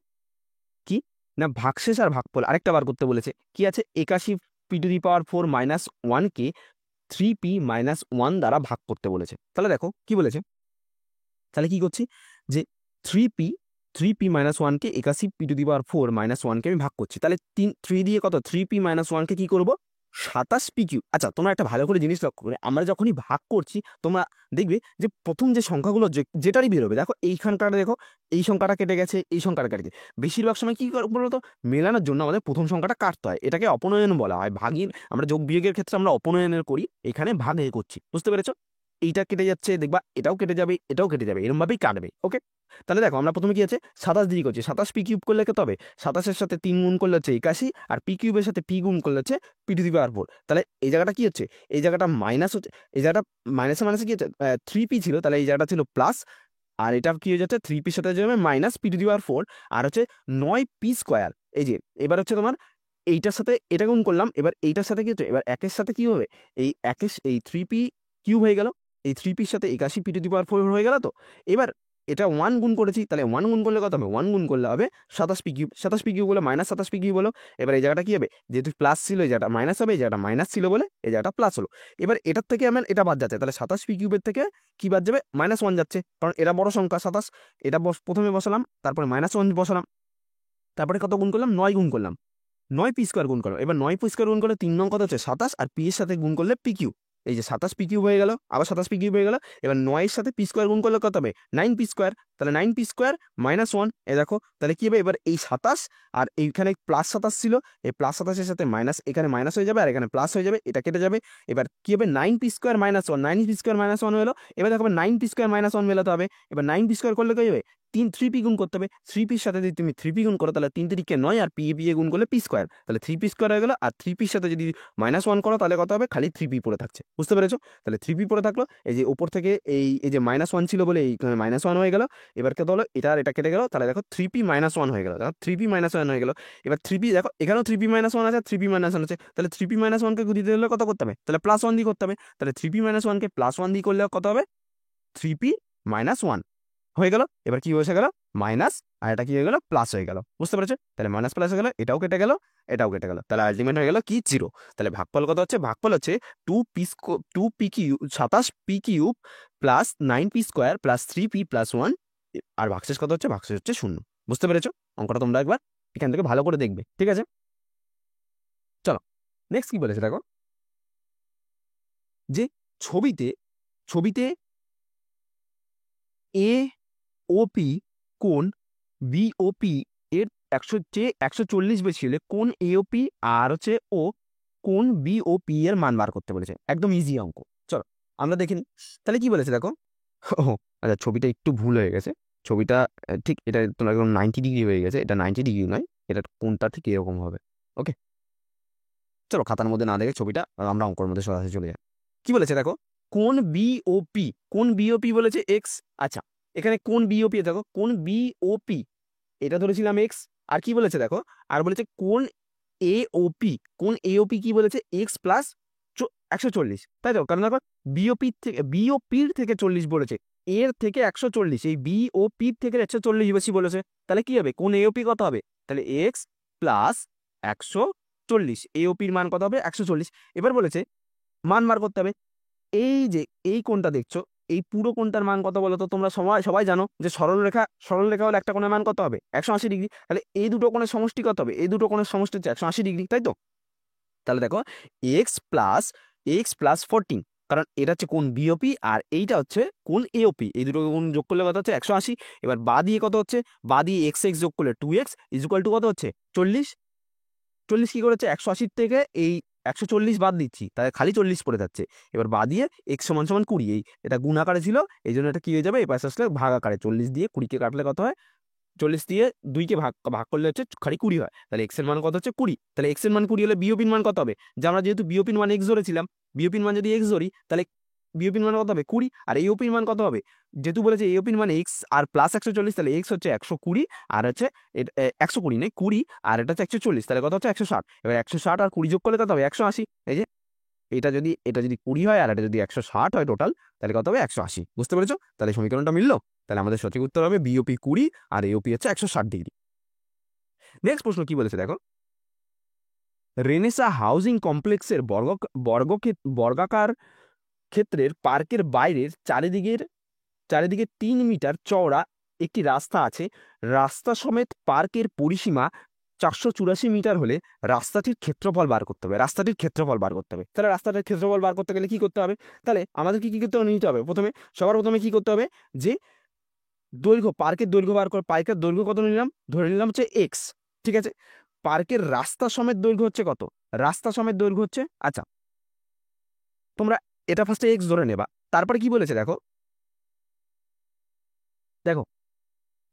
Speaker 1: কি না, ভাগশেষ আর ভাগফল আরেকটা বার করতে বলেছে, কি আছে 81p⁴ - 1 কে 3p-1 দ্বারা ভাগ করতে বলেছে। তাহলে দেখো কি বলেছে, তাহলে কি করছি যে 3p 3p মাইনাস ওয়ানকে 81p⁴ মাইনাস ওয়ানকে আমি ভাগ করছি, তাহলে 3 দিয়ে কত 3p মাইনাস ওয়ানকে কি করবো 27p কিউব। আচ্ছা তোমরা একটা ভালো করে জিনিস লক্ষ্য করে, আমরা যখনই ভাগ করছি তোমরা দেখবে যে প্রথম যে সংখ্যাগুলো যেটারই বেরোবে, দেখো এইখানকার দেখো এই সংখ্যাটা কেটে গেছে, এই সংখ্যাটা কেটে গেছে, বেশিরভাগ সময় কি বলতো মেলানোর জন্য আমাদের প্রথম সংখ্যাটা কাটতে হয়, এটাকে অপনয়ন বলা হয়। ভাগিন আমরা যোগ বিয়োগের ক্ষেত্রে আমরা অপনয়নের করি, এখানে ভাগে করছি, বুঝতে পেরেছো? এইটা কেটে যাচ্ছে, দেখবা এটাও কেটে যাবে, এটাও কেটে যাবে, এরকম ভাবেই কাটবে। ওকে, তাহলে দেখো আমরা প্রথমে কি আছে 27 দিয়ে করছি, 27p³ করলে কত হবে, 27-এর সাথে 3 গুণ করলে হচ্ছে 81, আর p³ সাথে p গুণ করলে হচ্ছে p⁴। তাহলে এই জায়গাটা কি হচ্ছে, এই জায়গাটা মাইনাস হচ্ছে, এই জায়গাটা মাইনাসে মাইনাসে কি হচ্ছে 3p ছিল, তাহলে এই জায়গাটা ছিল প্লাস, আর এটা কি হয়ে যাচ্ছে 3p সাথে যাবে মাইনাস p⁴, আর হচ্ছে 9p²। এই যে এবার হচ্ছে তোমার এইটার সাথে এটা গুণ করলাম, এবার এইটার সাথে কি হচ্ছে, এবার একের সাথে কি হবে, এই 3p³ হয়ে গেল, এই 3pর সাথে 81p⁴ হয়ে গেল। তো এবার এটা 1 গুণ করেছি, তাহলে 1 গুণ করলে কত হবে, 1 গুণ করলে হবে 27p³, 27p³ বলে মাইনাস 27p³ হলো। এবার এই জায়গাটা কি হবে, যেহেতু প্লাস ছিল এই জায়গাটা মাইনাস হবে, এই জায়গাটা মাইনাস ছিল বলে এই জায়গাটা প্লাস হলো। এবার এটার থেকে আমার এটা বাদ যাচ্ছে, তাহলে 27p³ থেকে কি বাদ যাবে, -1 যাচ্ছে, কারণ এটা বড় সংখ্যা 27, এটা প্রথমে বসালাম, তারপরে -1 বসালাম, তারপরে কত গুণ করলাম 9 গুণ করলাম, 9p² গুণ করো। এবার 9p² গুণ করলে 3 নং কত হচ্ছে 27, আর p এর সাথে গুণ করলে p³, এই যে 27p³ হয়ে গেল, আবার 27p³ হয়ে গেল। এবার 9 এর সাথে p² গুণ করলে কত হবে 9p², তাহলে 9p² - 1, এ দেখো তাহলে কি হবে, এবার এই 27 আর এইখানে +27 ছিল, এই +27 এর সাথে মাইনাস, এখানে মাইনাস হয়ে যাবে আর এখানে প্লাস হয়ে যাবে, এটা কেটে যাবে। এবার কি হবে 9p² - 1, 9p² - 1 হলো। এবার দেখো 9p² - 1 মেলাতে হবে, এবার 9p² করলে কি হবে 3p গুণ করতে হবে, 3pর সাথে যদি তুমি 3p গুণ করো তাহলে 3 3 9, আর p গুণ করলে p², তাহলে 3p² হয়ে গেল। আর 3pর সাথে যদি -1 করো তাহলে কত হবে, খালি 3p পড়ে থাকছে, বুঝতে পেরেছো? তাহলে 3p পড়ে থাকলো, এই যে উপর থেকে এই যে -1 ছিল বলে এইখানে -1 হয়ে গেল। এবার কত হলো, এটা আর এটা কেটে গেল, তাহলে দেখো 3p - 1 হয়ে গেল, 3p - 1 হয়ে গেল। এবার 3p দেখো এখানেও 3p - 1 আছে, 3p - 1 আছে, তাহলে 3p - 1কে দিতে হলে কত করতে হবে, তাহলে +1 দিয়ে করতে হবে, তাহলে 3p - 1কে +1 দিয়ে করলে কত হবে 3p - 1 হয়ে গেল। এবার কি হয়ে গেল মাইনাস, আর এটা কি হয়ে গেল প্লাস হয়ে গেল, বুঝতে পেরেছো? তাহলে মাইনাস প্লাস হয়ে গেল, এটাও কেটে গেল, এটাও কেটে গেল, তাহলে আলটিমেট হয়ে গেল কি 0। তাহলে ভাগফল কত হচ্ছে, ভাগফল হচ্ছে 27p³ plus 9p² plus 3p plus 1, আর ভাগশেষ কত হচ্ছে, ভাগশেষ হচ্ছে 0। বুঝতে পেরেছো? অঙ্কটা তোমরা একবার এখান থেকে ভালো করে দেখবে, ঠিক আছে? চলো নেক্সট কি বলেছে দেখো, যে ছবিতে ছবিতে এ ওপি কোণ বিওপি এর 140 বেশি হলে কোণ এওপি আর হচ্ছে ও কোণ বিওপি এর মান বার করতে বলেছে, একদম ইজি অঙ্ক। চলো আমরা দেখে নিই, তাহলে কি বলেছে দেখো। ও আচ্ছা, ছবিটা একটু ভুল হয়ে গেছে, ছবিটা ঠিক এটা তোমার একদম 90 ডিগ্রি হয়ে গেছে, এটা 90 ডিগ্রি নয়, এটা কোণটা ঠিক এরকম হবে। ওকে, চলো খাতার মধ্যে না দেখে ছবিটা আমরা অঙ্কর মধ্যে সরাসরি চলে যাই। কি বলেছে দেখো, কোণ বিওপি, কোণ বিওপি বলেছে এক্স। আচ্ছা এখানে কোণ বিওপি দেখো, কোণ বিওপি এটা ধরেছিলাম এক্স, আর কি বলেছে দেখো, আর বলেছে কোণ এওপি, কোণ এওপি কি বলেছে এক্স প্লাস 140, তাই তো? কারণ দেখো বিওপির থেকে 40 বলেছে, এর থেকে 140, এই বিওপির থেকে 140 বেশি বলেছে, তাহলে কি হবে কোণ এওপি কত হবে, তাহলে এক্স প্লাস 140, এওপির মান কত হবে 140। এবার বলেছে মান বার করতে হবে, এই যে এই কোণটা দেখছো, এই পুরো কোণটার মান কত বলো তো? তোমরা সবাই জানো যে সরলরেখা হলে একটা কোণের মান কত হবে 180 ডিগ্রি, তাহলে এই দুটো কোণের সমষ্টি কত হবে, এই দুটো কোণের সমষ্টি হচ্ছে 180 ডিগ্রি, তাই তো? তাহলে দেখো এক্স প্লাস 14, কারণ এটা হচ্ছে কোণ বিওপি আর এইটা হচ্ছে কোণ এওপি, এই দুটো কোণ যোগ করলে কত হচ্ছে 180। এবার বা দিয়ে কত হচ্ছে, বা দিয়ে এক্স যোগ করলে 2x ইকুয়াল টু কত হচ্ছে 40। 40 কি করেছে 180 থেকে এই 140 বাদ দিচ্ছি, তাহলে খালি 40 পড়ে যাচ্ছে। এবার বা দিয়ে x = 20, এটা গুণ আকারে ছিল, এই জন্য এটা কি হয়ে যাবে, এই পাশে আসলে ভাগ আকারে, 40 দিয়ে 20কে কাটলে কত হয়, 40 দিয়ে 2কে ভাগ করলে হচ্ছে খালি 20 হয়, তাহলে x এর মান কত হচ্ছে 20। তাহলে x এর মান 20 হলে বিওপির মান কত হবে, যে আমরা যেহেতু বিওপির মান x ধরেছিলাম, বিওপির মান যদি x ধরি তাহলে বিওপির মান কত হবে 20, আর এওপির মান কত হবে, যেহেতু বলেছে এওপির মান x আর প্লাস 140, তাহলে x হচ্ছে 120, আর হচ্ছে 120 নেই 20, আর এটা হচ্ছে 140, তাহলে কত হচ্ছে 160। এবার 160 আর 20 যোগ করলে কত হবে 180, এই যে এটা যদি 20 হয় আর এটা যদি 160 হয় টোটাল, তাহলে কত হবে 180। বুঝতে পেরেছো? তাহলে সমীকরণটা মিললো, তাহলে আমাদের সঠিক উত্তর হবে বিওপি 20 আর এওপি হচ্ছে 160 ডিগ্রি। নেক্সট প্রশ্ন কি বলেছে দেখো, রেনেসা হাউজিং কমপ্লেক্সের বর্গাকার ক্ষেত্রের পার্কের বাইরের চারিদিকে 3 মিটার চওড়া একটি রাস্তা আছে, রাস্তা সমেত পার্কের পরিসীমা 484 মিটার হলে রাস্তাটির ক্ষেত্রফল বার করতে হবে। রাস্তাটির ক্ষেত্রফল বার করতে হবে। তাহলে রাস্তাটির ক্ষেত্রফল বার করতে গেলে কি করতে হবে? তাহলে আমাদের কি করতে হবে? নিতে হবে প্রথমে, সবার প্রথমে কি করতে হবে, যে দৈর্ঘ্য, পার্কের দৈর্ঘ্য বার করে। পার্কের দৈর্ঘ্য কত নিলাম? ধরে নিলাম হচ্ছে এক্স, ঠিক আছে। পার্কের রাস্তা সমেত দৈর্ঘ্য হচ্ছে কত? রাস্তা সমেত দৈর্ঘ্য হচ্ছে, আচ্ছা তোমরা এটা ফার্স্টে এক্স ধরে নেবা। তারপরে কি বলেছে দেখো, দেখো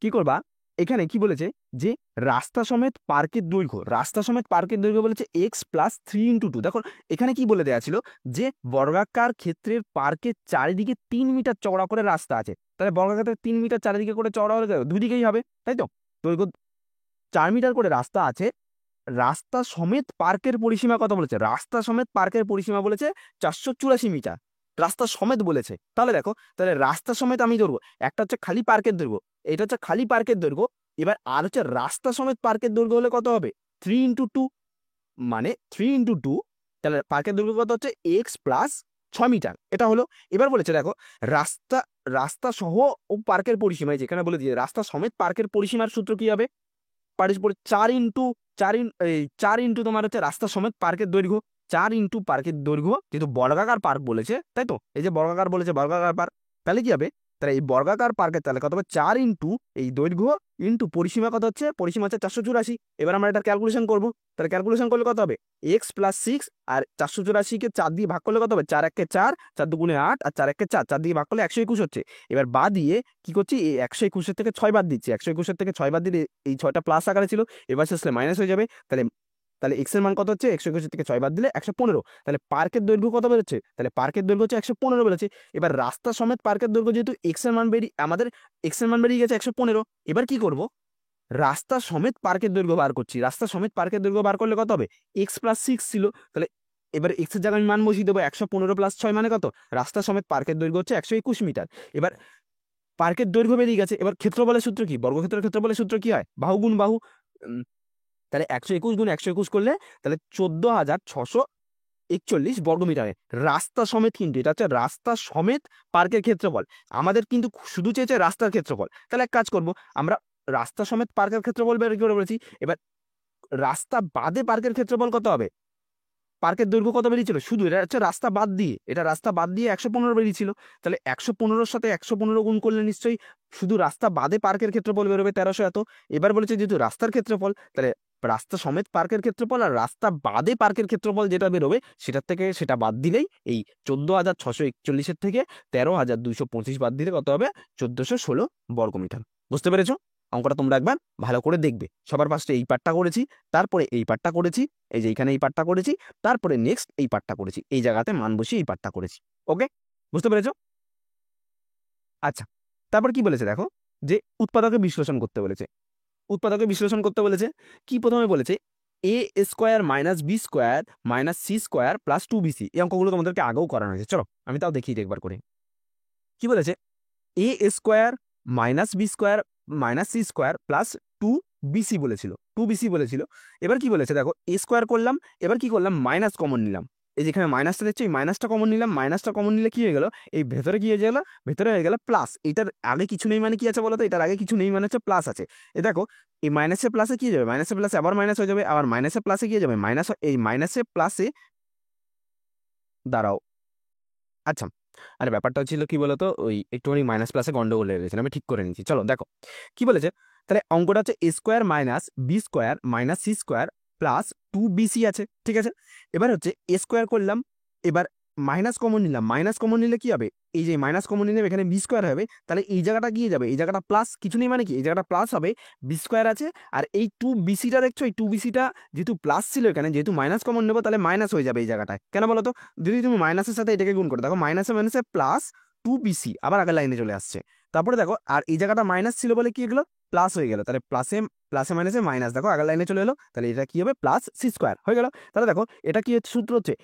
Speaker 1: কি করবা, এখানে কি বলেছে যে রাস্তা সমেত পার্কের দৈর্ঘ্য, রাস্তা সমেত পার্কের দৈর্ঘ্য বলেছে এক্স প্লাস 3x2। দেখো এখানে কি বলে দেওয়া ছিল যে বর্গাকার ক্ষেত্রের পার্কের চারিদিকে 3 মিটার চওড়া করে রাস্তা আছে। তাহলে বর্গাকার 3 মিটার চারিদিকে করে চওড়া হলে দুই দিকেই হবে, তাই তো? দৈর্ঘ্য 4 মিটার করে রাস্তা আছে, রাস্তা সমেত পার্কের পরিসীমা কত বলেছে? রাস্তা সমেত পার্কের পরিসীমা বলেছে 484 মিটার, রাস্তা সমেত বলেছে। তাহলে দেখো, তাহলে রাস্তা সমেত আমি ধরবো, একটা হচ্ছে খালি পার্কের দৈর্ঘ্য, এটা হচ্ছে খালি পার্কের দৈর্ঘ্য, এবার আর হচ্ছে রাস্তা সমেত পার্কের দৈর্ঘ্য হলে কত হবে? 3x2, মানে 3x2, তাহলে পার্কের দৈর্ঘ্য কত হচ্ছে? এক্স প্লাস 6 মিটার, এটা হলো। এবার বলেছে দেখো, রাস্তা, রাস্তা সহ ও পার্কের পরিসীমা, যেখানে বলে দিয়ে রাস্তা সমেত পার্কের পরিসীমার সূত্র কি হবে? 4 ইন্টু তোমার হচ্ছে রাস্তা সমেত পার্কের দৈর্ঘ্য, 4 ইন্টু পার্কের দৈর্ঘ্য, যেহেতু বর্গাকার পার্ক বলেছে, তাই তো? এই যে বর্গাকার বলেছে, বর্গাকার পার্ক, তাহলে কি হবে? তাহলে এই বর্গাকার পার্কের তাহলে কত হবে? 4 ইন্টু এই দৈর্ঘ্য ইন্টু পরিসীমা কত হচ্ছে? পরিসীমা হচ্ছে 484। এবার আমরা এটা ক্যালকুলেশন করবো, তাহলে ক্যালকুলেশন করলে কত হবে? এক্স প্লাস 6 আর 484-কে 4 দিয়ে ভাগ করলে কত হবে? 4 × 1 = 4, 4 × 2 = 8 আর 4 × 1 = 4, 4 দিয়ে ভাগ করলে 121 হচ্ছে। এবার বাদ দিয়ে কি করছি? এই 121-এর থেকে 6 বাদ দিচ্ছি, 121-এর থেকে 6 বাদ দিলে এই 6টা প্লাস আকারে ছিল, এবার শেষে মাইনাস হয়ে যাবে। তাহলে তাহলে এক্স এর মান কত হচ্ছে? 121 থেকে 6 বাদ দিলে 115। তাহলে পার্কের দৈর্ঘ্য কত বেরোচ্ছে? তাহলে পার্কের দৈর্ঘ্য হচ্ছে 115 বেরোচ্ছে। এবার রাস্তা সমেত পার্কের দৈর্ঘ্য, যেহেতু এক্স এর মান আমাদের এক্স এর মান বেরিয়ে গেছে 115, এবার কি করব? রাস্তা সমেত পার্কের দৈর্ঘ্য বার করছি। রাস্তা সমেত পার্কের দৈর্ঘ্য বার করলে কত হবে? এক্স প্লাস 6 ছিল, তাহলে এবার এক্স এর জায়গায় আমি মান বসিয়ে দেবো। 115 প্লাস 6 মানে কত? রাস্তা সমেত পার্কের দৈর্ঘ্য হচ্ছে 121 মিটার। এবার পার্কের দৈর্ঘ্য বেরিয়ে গেছে। এবার ক্ষেত্রফলের সূত্র কি? বর্গক্ষেত্রের ক্ষেত্রফলের সূত্র কি হয়? বাহু গুণ বাহু। তাহলে 121 গুণ 121 করলে তাহলে 14,641 বর্গমিটারে রাস্তা সমেত, কিন্তু এটা হচ্ছে রাস্তা সমেত পার্কের ক্ষেত্রফল। আমাদের কিন্তু শুধু চেয়েছে রাস্তার ক্ষেত্রফল। তাহলে এক কাজ করব, আমরা রাস্তা সমেত পার্কের ক্ষেত্রফল বের করে বলেছি। এবার রাস্তা বাদে পার্কের ক্ষেত্রফল কত হবে? পার্কের দৈর্ঘ্য কত বেরিয়েছিল? শুধু এটা হচ্ছে রাস্তা বাদ দিয়ে, এটা রাস্তা বাদ দিয়ে 115 বেরিয়েছিল। তাহলে 115-র সাথে 115 গুণ করলে নিশ্চয়ই শুধু রাস্তা বাদে পার্কের ক্ষেত্রফল বেরোবে 1300 এত। এবার বলেছে যেহেতু রাস্তার ক্ষেত্রফল, তাহলে রাস্তা সমেত পার্কের ক্ষেত্রফল আর রাস্তা বাদে পার্কের ক্ষেত্রফল যেটা বেরোবে সেটার থেকে সেটা বাদ দিলেই এই 14,641-এর থেকে 13,225 বাদ দিলে কত হবে? 1416 বর্গমিটার। বুঝতে পেরেছো? অঙ্কটা তোমরা একবার ভালো করে দেখবে। সবার ফার্স্টে এই পার্টটা করেছি, তারপরে এই পার্টটা করেছি, এই যে এখানে এই পার্টটা করেছি, তারপরে নেক্সট এই পার্টটা করেছি, এই জায়গাতে মান বসিয়ে এই পার্টটা করেছি। ওকে, বুঝতে পেরেছো? আচ্ছা, তারপর কি বলেছে দেখো, যে উৎপাদকে বিশ্লেষণ করতে বলেছে। উৎপাদকে বিশ্লেষণ করতে বলেছে কি? প্রথমে বলেছে A square minus B square minus C square plus 2bc। এই অঙ্কগুলো তোমাদেরকে আগেও করানো হয়েছে, চলো আমি তাও দেখিয়ে দিই একবার করে। কি বলেছে? A square minus B square minus C square plus 2bc বলেছিল, 2bc বলেছিল। এবার কি বলেছে দেখো, এ স্কোয়ার করলাম, এবার কি করলাম? মাইনাস কমন নিলাম। এই যেখানে মাইনাসটা দেখছো, এই মাইনাসটা কমন নিলাম। মাইনাসটা কমন নিলে কি হয়ে গেল? এই ভেতরে কি হয়ে গেল? ভেতরে হয়ে গেল প্লাস। এটার আগে কিছু নেই মানে কি আছে বলো তো? এটার আগে কিছু নেই মানে হচ্ছে প্লাস আছে। এ দেখো, এই মাইনাসে প্লাসে কি যাবে? মাইনাসে প্লাসে আবার মাইনাস হয়ে যাবে, আবার মাইনাসে প্লাসে কি যাবে? মাইনাস। এই মাইনাসে প্লাসে দাঁড়াও, আচ্ছা, আরে ব্যাপারটা হচ্ছিল কি বলতো, ওই একটুখানি মাইনাস প্লাসে গন্ডগোল হয়ে গেছিল, আমি ঠিক করে নিচ্ছি। চলো দেখো কি বলেছে, তাহলে অঙ্কটা হচ্ছে A square minus B square minus C square plus 2bc আছে, ঠিক আছে। এবার হচ্ছে এ স্কোয়ার করলাম, এবার মাইনাস কমন নিলাম। মাইনাস কমন নিলে কি হবে? এই যে মাইনাস কমন নিলে এখানে বি স্কোয়ার হবে, তাহলে এই জায়গাটা গিয়ে যাবে, এই জায়গাটা প্লাস কিছু নেই মানে কি, এই জায়গাটা প্লাস হবে, বি স্কোয়ার আছে। আর এই 2bcটা দেখছো, এই 2bcটা যেহেতু প্লাস ছিল এখানে, যেহেতু মাইনাস কমন নেবো তাহলে মাইনাস হয়ে যাবে এই জায়গাটায়। কেন বলো তো? যদি তুমি মাইনাসের সাথে এটাকে গুণ করো, দেখো মাইনাসে মাইনাসে প্লাস 2bc আবার আগের লাইনে চলে আসছে। তারপরে দেখো, আর এই জায়গাটা মাইনাস ছিল বলে কি এগুলো প্লাস হয়ে গেল, তাহলে প্লাসে প্লাসে মাইনাসে মাইনাস, দেখো আগের লাইনে চলে এলো, তাহলে এটা কি হবে? প্লাস সি স্কোয়ার হয়ে গেল। তাহলে দেখো এটা কি সূত্র হচ্ছে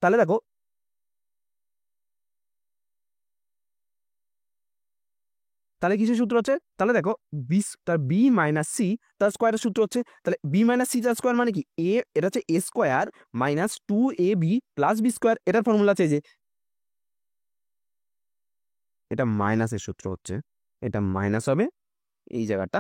Speaker 1: তাহলে দেখো, তাহলে কিছু সূত্র হচ্ছে, তাহলে দেখো বি মাইনাস সি তার স্কোয়ারের সূত্র হচ্ছে, তাহলে বি মাইনাস সি তার স্কোয়ার মানে কি? এটা হচ্ছে A square minus 2ab plus B square. এটার ফর্মুলা আছে যে এটা মাইনাসের সূত্র হচ্ছে, এটা মাইনাস হবে, এই জায়গাটা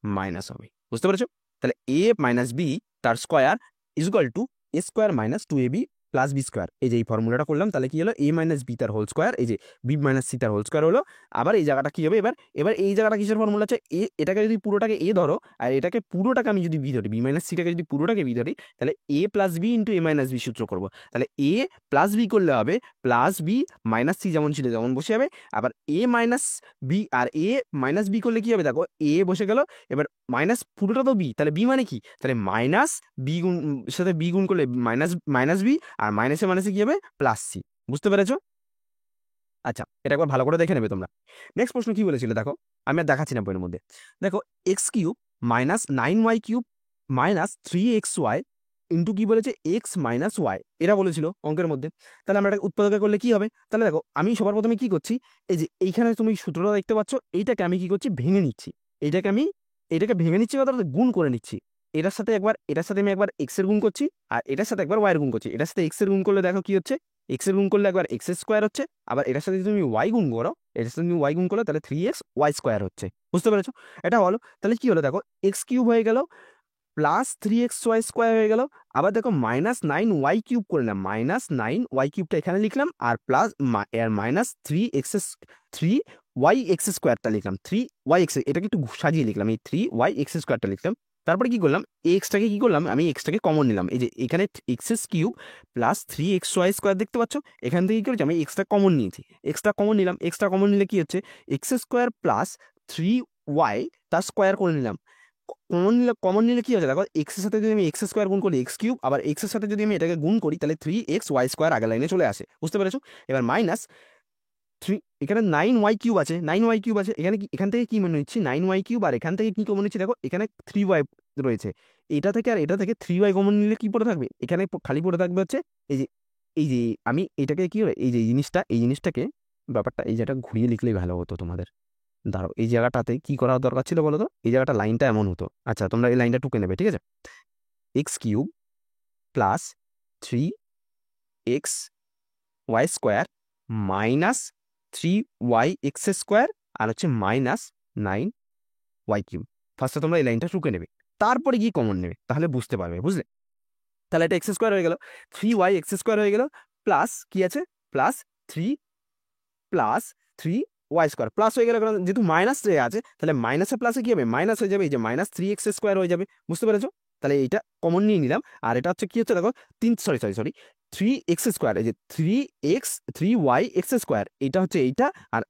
Speaker 1: মাইনাস হবে, বুঝতে পেরেছো? তাহলে এ মাইনাস বি তার square is equal to a square minus two a B plus B square. এই যে এই ফর্মুলাটা করলাম, তাহলে কি হলো, এ মাইনাস বি তার হোল স্কোয়ার, এই যে বি মাইনাস সি তার হোল স্কোয়ার হলো। আবার এই জায়গাটা কি হবে, এবার এবার এই জায়গাটা কিসের ফর্মুলা আছে, এ এটাকে যদি পুরোটাকে এ ধরো আর এটাকে পুরোটাকে আমি যদি বি ধরি, বি মাইনাস সিটাকে যদি পুরোটাকে বি ধরি, তাহলে A plus B into A minus B সূত্র করবো। তাহলে এ প্লাস বি করলে হবে প্লাস বি মাইনাস সি, যেমন ছিল তেমন বসে যাবে। আবার এ মাইনাস বি আর এ মাইনাস বি করলে কি হবে, দেখো এ বসে গেল, এবার মাইনাস পুরোটা তো বি, তাহলে বি মানে কি, তাহলে মাইনাস বি গুণ সাথে বি গুণ করলে মাইনাস মাইনাস বি, আর মাইনাসে মাইনাসে কি হবে, প্লাস সি। বুঝতে পেরেছো? আচ্ছা, এটা একবার ভালো করে দেখে নেবে তোমরা। নেক্সট প্রশ্ন কি বলেছিল দেখো, আমি আর দেখাচ্ছি না বইয়ের মধ্যে। দেখো x cube minus 9y cube minus 3xy into কি বলেছে, এক্স মাইনাস ওয়াই, এরা বলেছিল অঙ্কের মধ্যে। তাহলে আমরা এটা উৎপাদকে করলে কি হবে, তাহলে দেখো আমি সবার প্রথমে কি করছি, এই যে এইখানে তুমি সূত্রটা দেখতে পাচ্ছ, এইটাকে আমি কি করছি, ভেঙে নিচ্ছি। এটাকে ভেঙে নিচ্ছি, অর্থাৎ গুণ করে নিচ্ছি। এটার সাথে আমি একবার এক্স এর গুণ করছি, আর এটার সাথে একবার ওয়াই এর গুণ করছি। এটার সাথে এক্স এর গুণ করলে দেখো কি হচ্ছে, এক্স এর গুণ করলে একবার এক্স স্কোয়ার হচ্ছে, আবার এটার সাথে যদি তুমি ওয়াই গুণ করো, এটার সাথে তুমি ওয়াই গুণ করলে তাহলে 3x ওয়াই স্কোয়ার হচ্ছে। বুঝতে পেরেছো? এটা হলো, তাহলে কি হলো দেখো, এক্স কিউব হয়ে গেল প্লাস 3x ওয়াই স্কোয়ার হয়ে গেল। আবার দেখো -9y কিউব করে নিলাম, -9y কিউবটা এখানে লিখলাম, আর প্লাস মাইনাস 3y x স্কোয়ারটা লিখলাম, 3y x, এটাকে একটু সাজিয়ে লিখলাম, এই 3y x স্কোয়ারটা লিখলাম। তারপরে কি করলাম, এক্সটাকে কি করলাম, আমি এক্সটাকে কমন নিলাম, এই যে এখানে x cube plus 3xy square দেখতে পাচ্ছ, এখান থেকে কি করেছি, আমি এক্সটা কমন নিয়েছি, এক্সটা কমন নিলাম। এক্সটা কমন নিলে কি হচ্ছে, এক্স স্কোয়ার প্লাস 3y তার স্কোয়ার করে নিলাম। কমন নিলে কি হচ্ছে দেখো, এক্স এর সাথে যদি আমি এক্স স্কোয়ার গুণ করি এক্স কিউব, আবার এক্স এর সাথে যদি আমি এটাকে গুণ করি, তাহলে 3xy স্কোয়ার আগের লাইনে চলে আসে। বুঝতে পেরেছো? এবার মাইনাস 3, এখানে 9y কিউব আছে, 9y কিউব আছে, এখানে কি, এখান থেকে কি মনে নিচ্ছি 9y কিউব, আর এখান থেকে কি কমন নিচ্ছি দেখো, এখানে 3y রয়েছে, এটা থেকে আর এটা থেকে 3y কমন নিলে কি পড়ে থাকবে, এখানে খালি পড়ে থাকবে হচ্ছে এই যে, এই যে আমি এটাকে কি হবে, এই যে এই জিনিসটাকে ব্যাপারটা এই যেটা ঘুরিয়ে লিখলেই ভালো হতো তোমাদের। দাঁড়াও, এই জায়গাটাতে কি করা দরকার ছিল বলো তো, এই জায়গাটা লাইনটা এমন হতো। আচ্ছা, তোমরা এই লাইনটা টুকে নেবে, ঠিক আছে? X cube plus 3xy square minus 3yx square, আর হচ্ছে -9y কিউব। ফার্স্টে তোমরা এই লাইনটা টুকে নেবে, তারপরে গিয়ে কমন নেবে, তাহলে বুঝতে পারবে। বুঝলে? তাহলে এটা এক্স স্কোয়ার হয়ে গেল, 3yx স্কোয়ার হয়ে গেল, প্লাস কি আছে, প্লাস 3 স্কোয়ার প্লাস হয়ে গেল, কারণ যেহেতু মাইনাস আছে, তাহলে মাইনাসে প্লাসে কি হবে, মাইনাস হয়ে যাবে, এই যে -3x স্কোয়ার হয়ে যাবে। বুঝতে পেরেছো? তাহলে এইটা কমন নিয়ে নিলাম, আর এটা হচ্ছে কি হচ্ছে দেখো, 3 স্কোয়ার, এই যে 3y x স্কোয়ার, এটা হচ্ছে এইটা, আর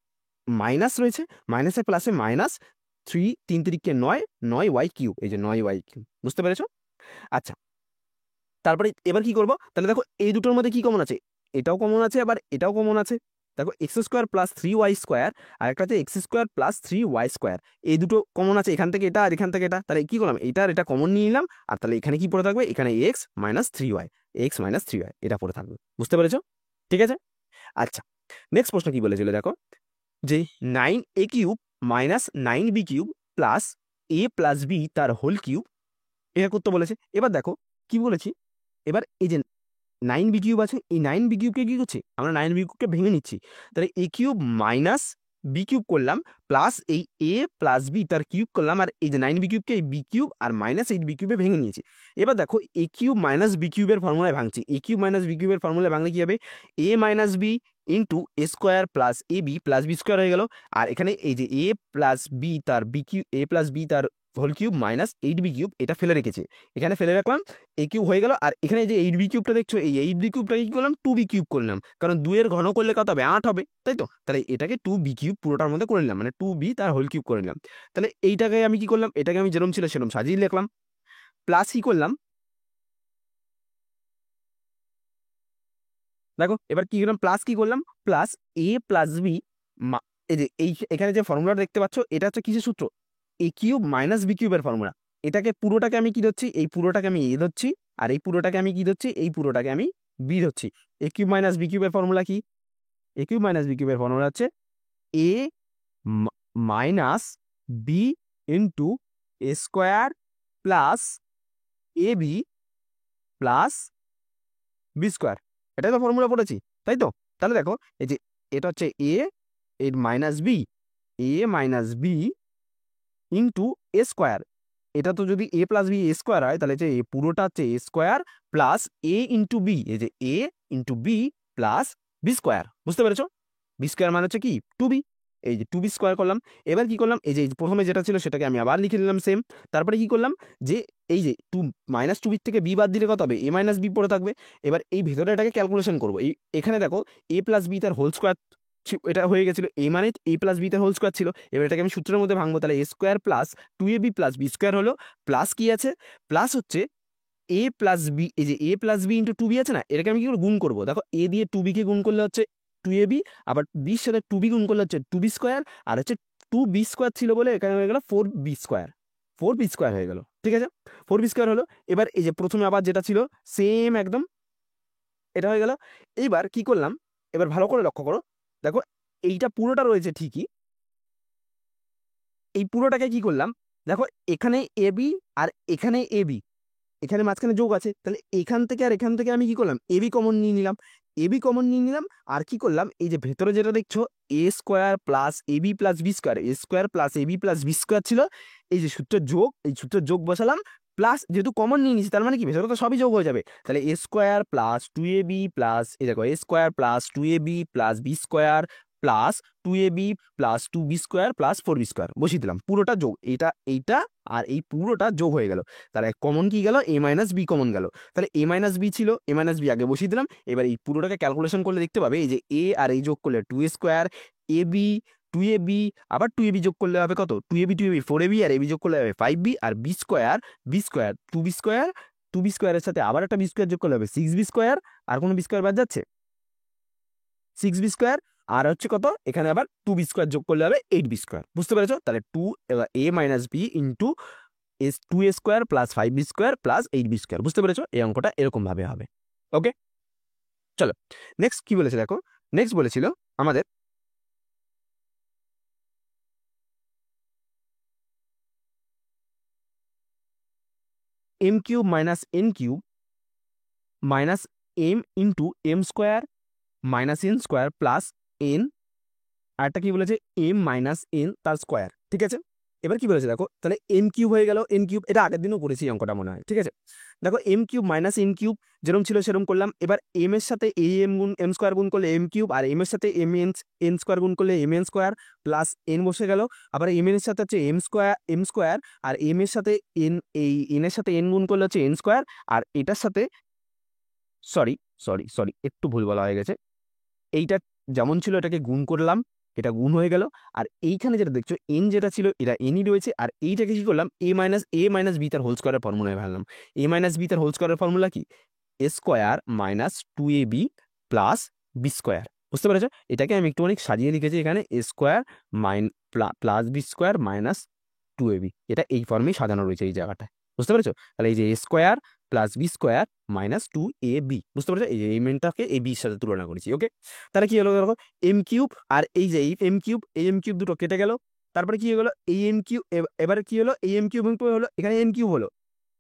Speaker 1: মাইনাস রয়েছে, মাইনাসে প্লাসে মাইনাস 3 3 9 কিউব, এই যে 9y কিউব। বুঝতে পেরেছো? আচ্ছা, তারপরে এবার কি করবো, তাহলে দেখো এই দুটোর মধ্যে কি কমন আছে, এটাও কমন আছে, আবার এটাও কমন আছে। দেখো X square plus 3y square, আর একটা আছে x square plus 3y square, এই দুটো কমন আছে, এখান থেকে এটা আর এখান থেকে এটা। তাহলে কি করলাম, এটা আর এটা কমন নিয়ে নিলাম, আর তাহলে এখানে কি পড়ে থাকবে, এখানে x-3y এটা পড়ে থাকবে। বুঝতে পেরেছো? ঠিক আছে। আচ্ছা, নেক্সট প্রশ্ন কি বলেছিল দেখো, যে 9a cube minus 9b cube plus a plus b তার হোল কিউব, এটা করতে বলেছে। এবার দেখো কি বলেছি, এবার এই যে 9b কিউব আছে, এই 9b কিউবকে কি করছি, আমরা 9b কিউবকে ভেঙে নিচ্ছি। তাহলে a cube minus B cube করলাম, প্লাস এই a প্লাস বি তার কিউব করলাম, আর এই যে 9b কিউবকে এই বি কিউব আর মাইনাস 8b কিউবে ভেঙে নিয়েছি। এবার দেখো a কিউব মাইনাস বি কিউবের ফর্মুলায় ভাঙছি, a কিউব মাইনাস বি কিউবের ফর্মুলায় ভাঙলে কি হবে, a minus B into A square plus A B plus B square হয়ে গেল। আর এখানে এই যে এ প্লাস বি তার b cube, a plus B তার whole cube minus 8b cube, এটা ফেলে রেখেছে, এখানে ফেলে রাখলাম, এ কিউব হয়ে গেল। আর এখানে যে 8b কিউবটা দেখছো, এই 8b কিউবটাকে কি করলাম, 2b কিউব করলাম, কারণ 2 এর ঘন করলে কত হবে, 8 হবে, তাই তো? তাহলে এটাকে 2b কিউব পুরোটার মধ্যে করে নিলাম, মানে 2b তার হোল কিউব করে নিলাম। তাহলে এইটাকে আমি কি করলাম, এটাকে আমি যেরকম ছিল সেরকম সাজিয়ে লিখলাম, প্লাস কি করলাম, দেখো এবার কি করলাম, প্লাস কি করলাম, প্লাস এ প্লাস বি, এই যে এখানে যে ফর্মুলা দেখতে পাচ্ছ, এটা হচ্ছে কিসের সূত্র, এ কিউব মাইনাস বি কিউবের ফর্মুলা। এটাকে পুরোটাকে আমি কি ধরছি, এই পুরোটাকে আমি এ ধরছি, আর এই পুরোটাকে আমি কি ধরছি, এই পুরোটাকে আমি বি ধরছি। এ কিউব মাইনাস বি কিউবের ফর্মুলা কি, এ কিউব মাইনাস বি কিউবের ফর্মুলা হচ্ছে এ minus B into A square plus A B plus B square, এটাই তো ফর্মুলা পড়েছি, তাই তো? তাহলে দেখো এই যে এটা হচ্ছে এ, এর minus B, A minus B into A square. এটা তো যদি A plus B A square হয় তাহলে যে এ পুরোটা হচ্ছে A square plus A into B, এই যে A into B plus B square. বুঝতে পেরেছো? বি স্কোয়ার মানে হচ্ছে কি 2b, এই যে 2b স্কোয়ার করলাম। এবার কি করলাম, এই যে প্রথমে যেটা ছিল সেটাকে আমি আবার লিখে দিলাম সেম। তারপরে কি করলাম, যে এই যে মাইনাস 2b থেকে বি বাদ দিলে কত হবে, এ মাইনাস বি পড়ে থাকবে। এবার এই ভেতরে এটাকে ক্যালকুলেশন করবো। এখানে দেখো এ প্লাস বি তার হোল স্কোয়ার এটা হয়ে গেছিল, এ মানে এ প্লাস বি তার হোল স্কোয়ার ছিল। এবার এটাকে আমি সূত্রের মধ্যে ভাঙবো, তাহলে A square plus 2ab plus B square হলো, প্লাস কি আছে, প্লাস হচ্ছে এ প্লাস বি, এই যে a plus B into 2b আছে না, এটাকে আমি কি করে গুণ করবো, দেখো এ দিয়ে 2b কে গুণ করলে হচ্ছে 2ab, আবার বির সাথে 2b গুণ করলে হচ্ছে 2b স্কোয়ার, আর হচ্ছে 2b স্কোয়ার ছিল বলে এখানে হয়ে গেল 4b স্কোয়ার, 4b স্কোয়ার হয়ে গেল। ঠিক আছে, 4b স্কোয়ার হলো। এবার এই যে প্রথমে আবার যেটা ছিল সেম একদম এটা হয়ে গেল। এইবার কি করলাম, এবার ভালো করে লক্ষ্য করো, দেখো এইটা পুরোটা রয়েছে ঠিকই, এই পুরোটাকে কি করলাম, দেখো এখানে এবি আর এখানে এবি, এখানে মাঝখানে যোগ আছে, তাহলে এখান থেকে আর এখান থেকে আমি কি করলাম, এবি কমন নিয়ে নিলাম, এবি কমন নিয়ে নিলাম। আর কি করলাম, এই যে ভেতরে যেটা দেখছো A square plus A B plus B square, A square plus A B plus B square ছিল, এই যে সূত্রের যোগ, এই সূত্রের যোগ বসালাম, প্লাস যেহেতু কমন নিয়ে নিচ্ছি তার মানে কি ভেতরে তো সবই যোগ হয়ে যাবে, তাহলে A square plus 2ab plus, এই দেখো A square plus 2ab plus B square plus 2ab plus 2b square plus 4b square বসিয়ে দিলাম, পুরোটা যোগ, এইটা আর এই পুরোটা যোগ হয়ে গেল। তাহলে কমন কি গেল, এ মাইনাস বি কমন গেল, তাহলে এ মাইনাস বি ছিল, এ মাইনাস বি আগে বসিয়ে দিলাম। এবার এই পুরোটাকে ক্যালকুলেশন করলে দেখতে পাবে, এই যে এ আর এই যোগ করলে 2a square, A B 2ab, আবার 2ab যোগ করলে হবে কত, 2ab 4ab, আর এবি যোগ করলে হবে 5b, আর B square 2b square, 2b স্কোয়ারের সাথে আবার একটা বি স্কোয়ার যোগ করলে হবে 6b স্কোয়ার, আর কোনো বি স্কোয়ার বাদ যাচ্ছে, 6b স্কোয়ার, আর হচ্ছে কত, এখানে আবার 2b স্কোয়ার যোগ করলে হবে 8b স্কোয়ার। বুঝতে পেরেছো? তাহলে 2 এ মাইনাস বি ইন্টু এস 2a square plus 5b square plus 8b square. বুঝতে পেরেছো? এই অঙ্কটা এরকম ভাবে হবে। ওকে, চলো নেক্সট কি বলেছে দেখো, নেক্সট বলেছিল আমাদের m cube minus N cube minus m into m square minus N square plus n, আরটা কি বলেছে, এম মাইনাস এন তার স্কোয়ার। ঠিক আছে, এবার কি বলেছে দেখো, তাহলে এম কিউব হয়ে গেল, এন কিউব এটা আগের দিনও করেছি অঙ্কটা মনে হয়। ঠিক আছে, দেখো M cube minus N cube যেরকম ছিল সেরকম করলাম। এবার এম এর সাথে এ এম গুণ এম স্কোয়ার গুণ করলে এম কিউব, আর এম এর সাথে এম এন এন স্কোয়ার গুণ করলে M N square plus N বসে গেল, আবার এম এর সাথে হচ্ছে এম স্কোয়ার, আর এম এর সাথে এন, এই এন এর সাথে এন গুণ করলে হচ্ছে এন স্কোয়ার, আর এটার সাথে সরি সরি সরি একটু ভুল বলা হয়ে গেছে, এইটা যেমন ছিল এটাকে গুণ করলাম, এটা গুণ হয়ে গেল, আর এইখানে যেটা দেখছো এন যেটা ছিল এটা এনই রয়েছে, আর এইটাকে কি করলাম, এ মাইনাস বি তার হোল স্কোয়ারের ফর্মুলায় ফেললাম। এ মাইনাস বি তার হোল স্কোয়ারের ফর্মুলা কি, A square minus 2ab plus B square. বুঝতে পেরেছো? এটাকে আমি একটু অনেক সাজিয়ে লিখেছি এখানে, A square plus B square minus 2ab, এটা এই ফর্মেই সাজানো রয়েছে এই জায়গাটায়। বুঝতে পেরেছো? তাহলে এই যে A square plus B square minus 2ab, বুঝতে পেরেছো? এই যে এই মেনটাকে এই বির সাথে তুলনা করেছি। ওকে, তাহলে কি হলো দেখো, এম কিউব আর এই যে এই এম কিউব দুটো কেটে গেল, তারপরে কি হয়ে গেলো এই এম কিউব, এবারে কি হলো এই এম কিউব হলো, এখানে এন কিউব হলো।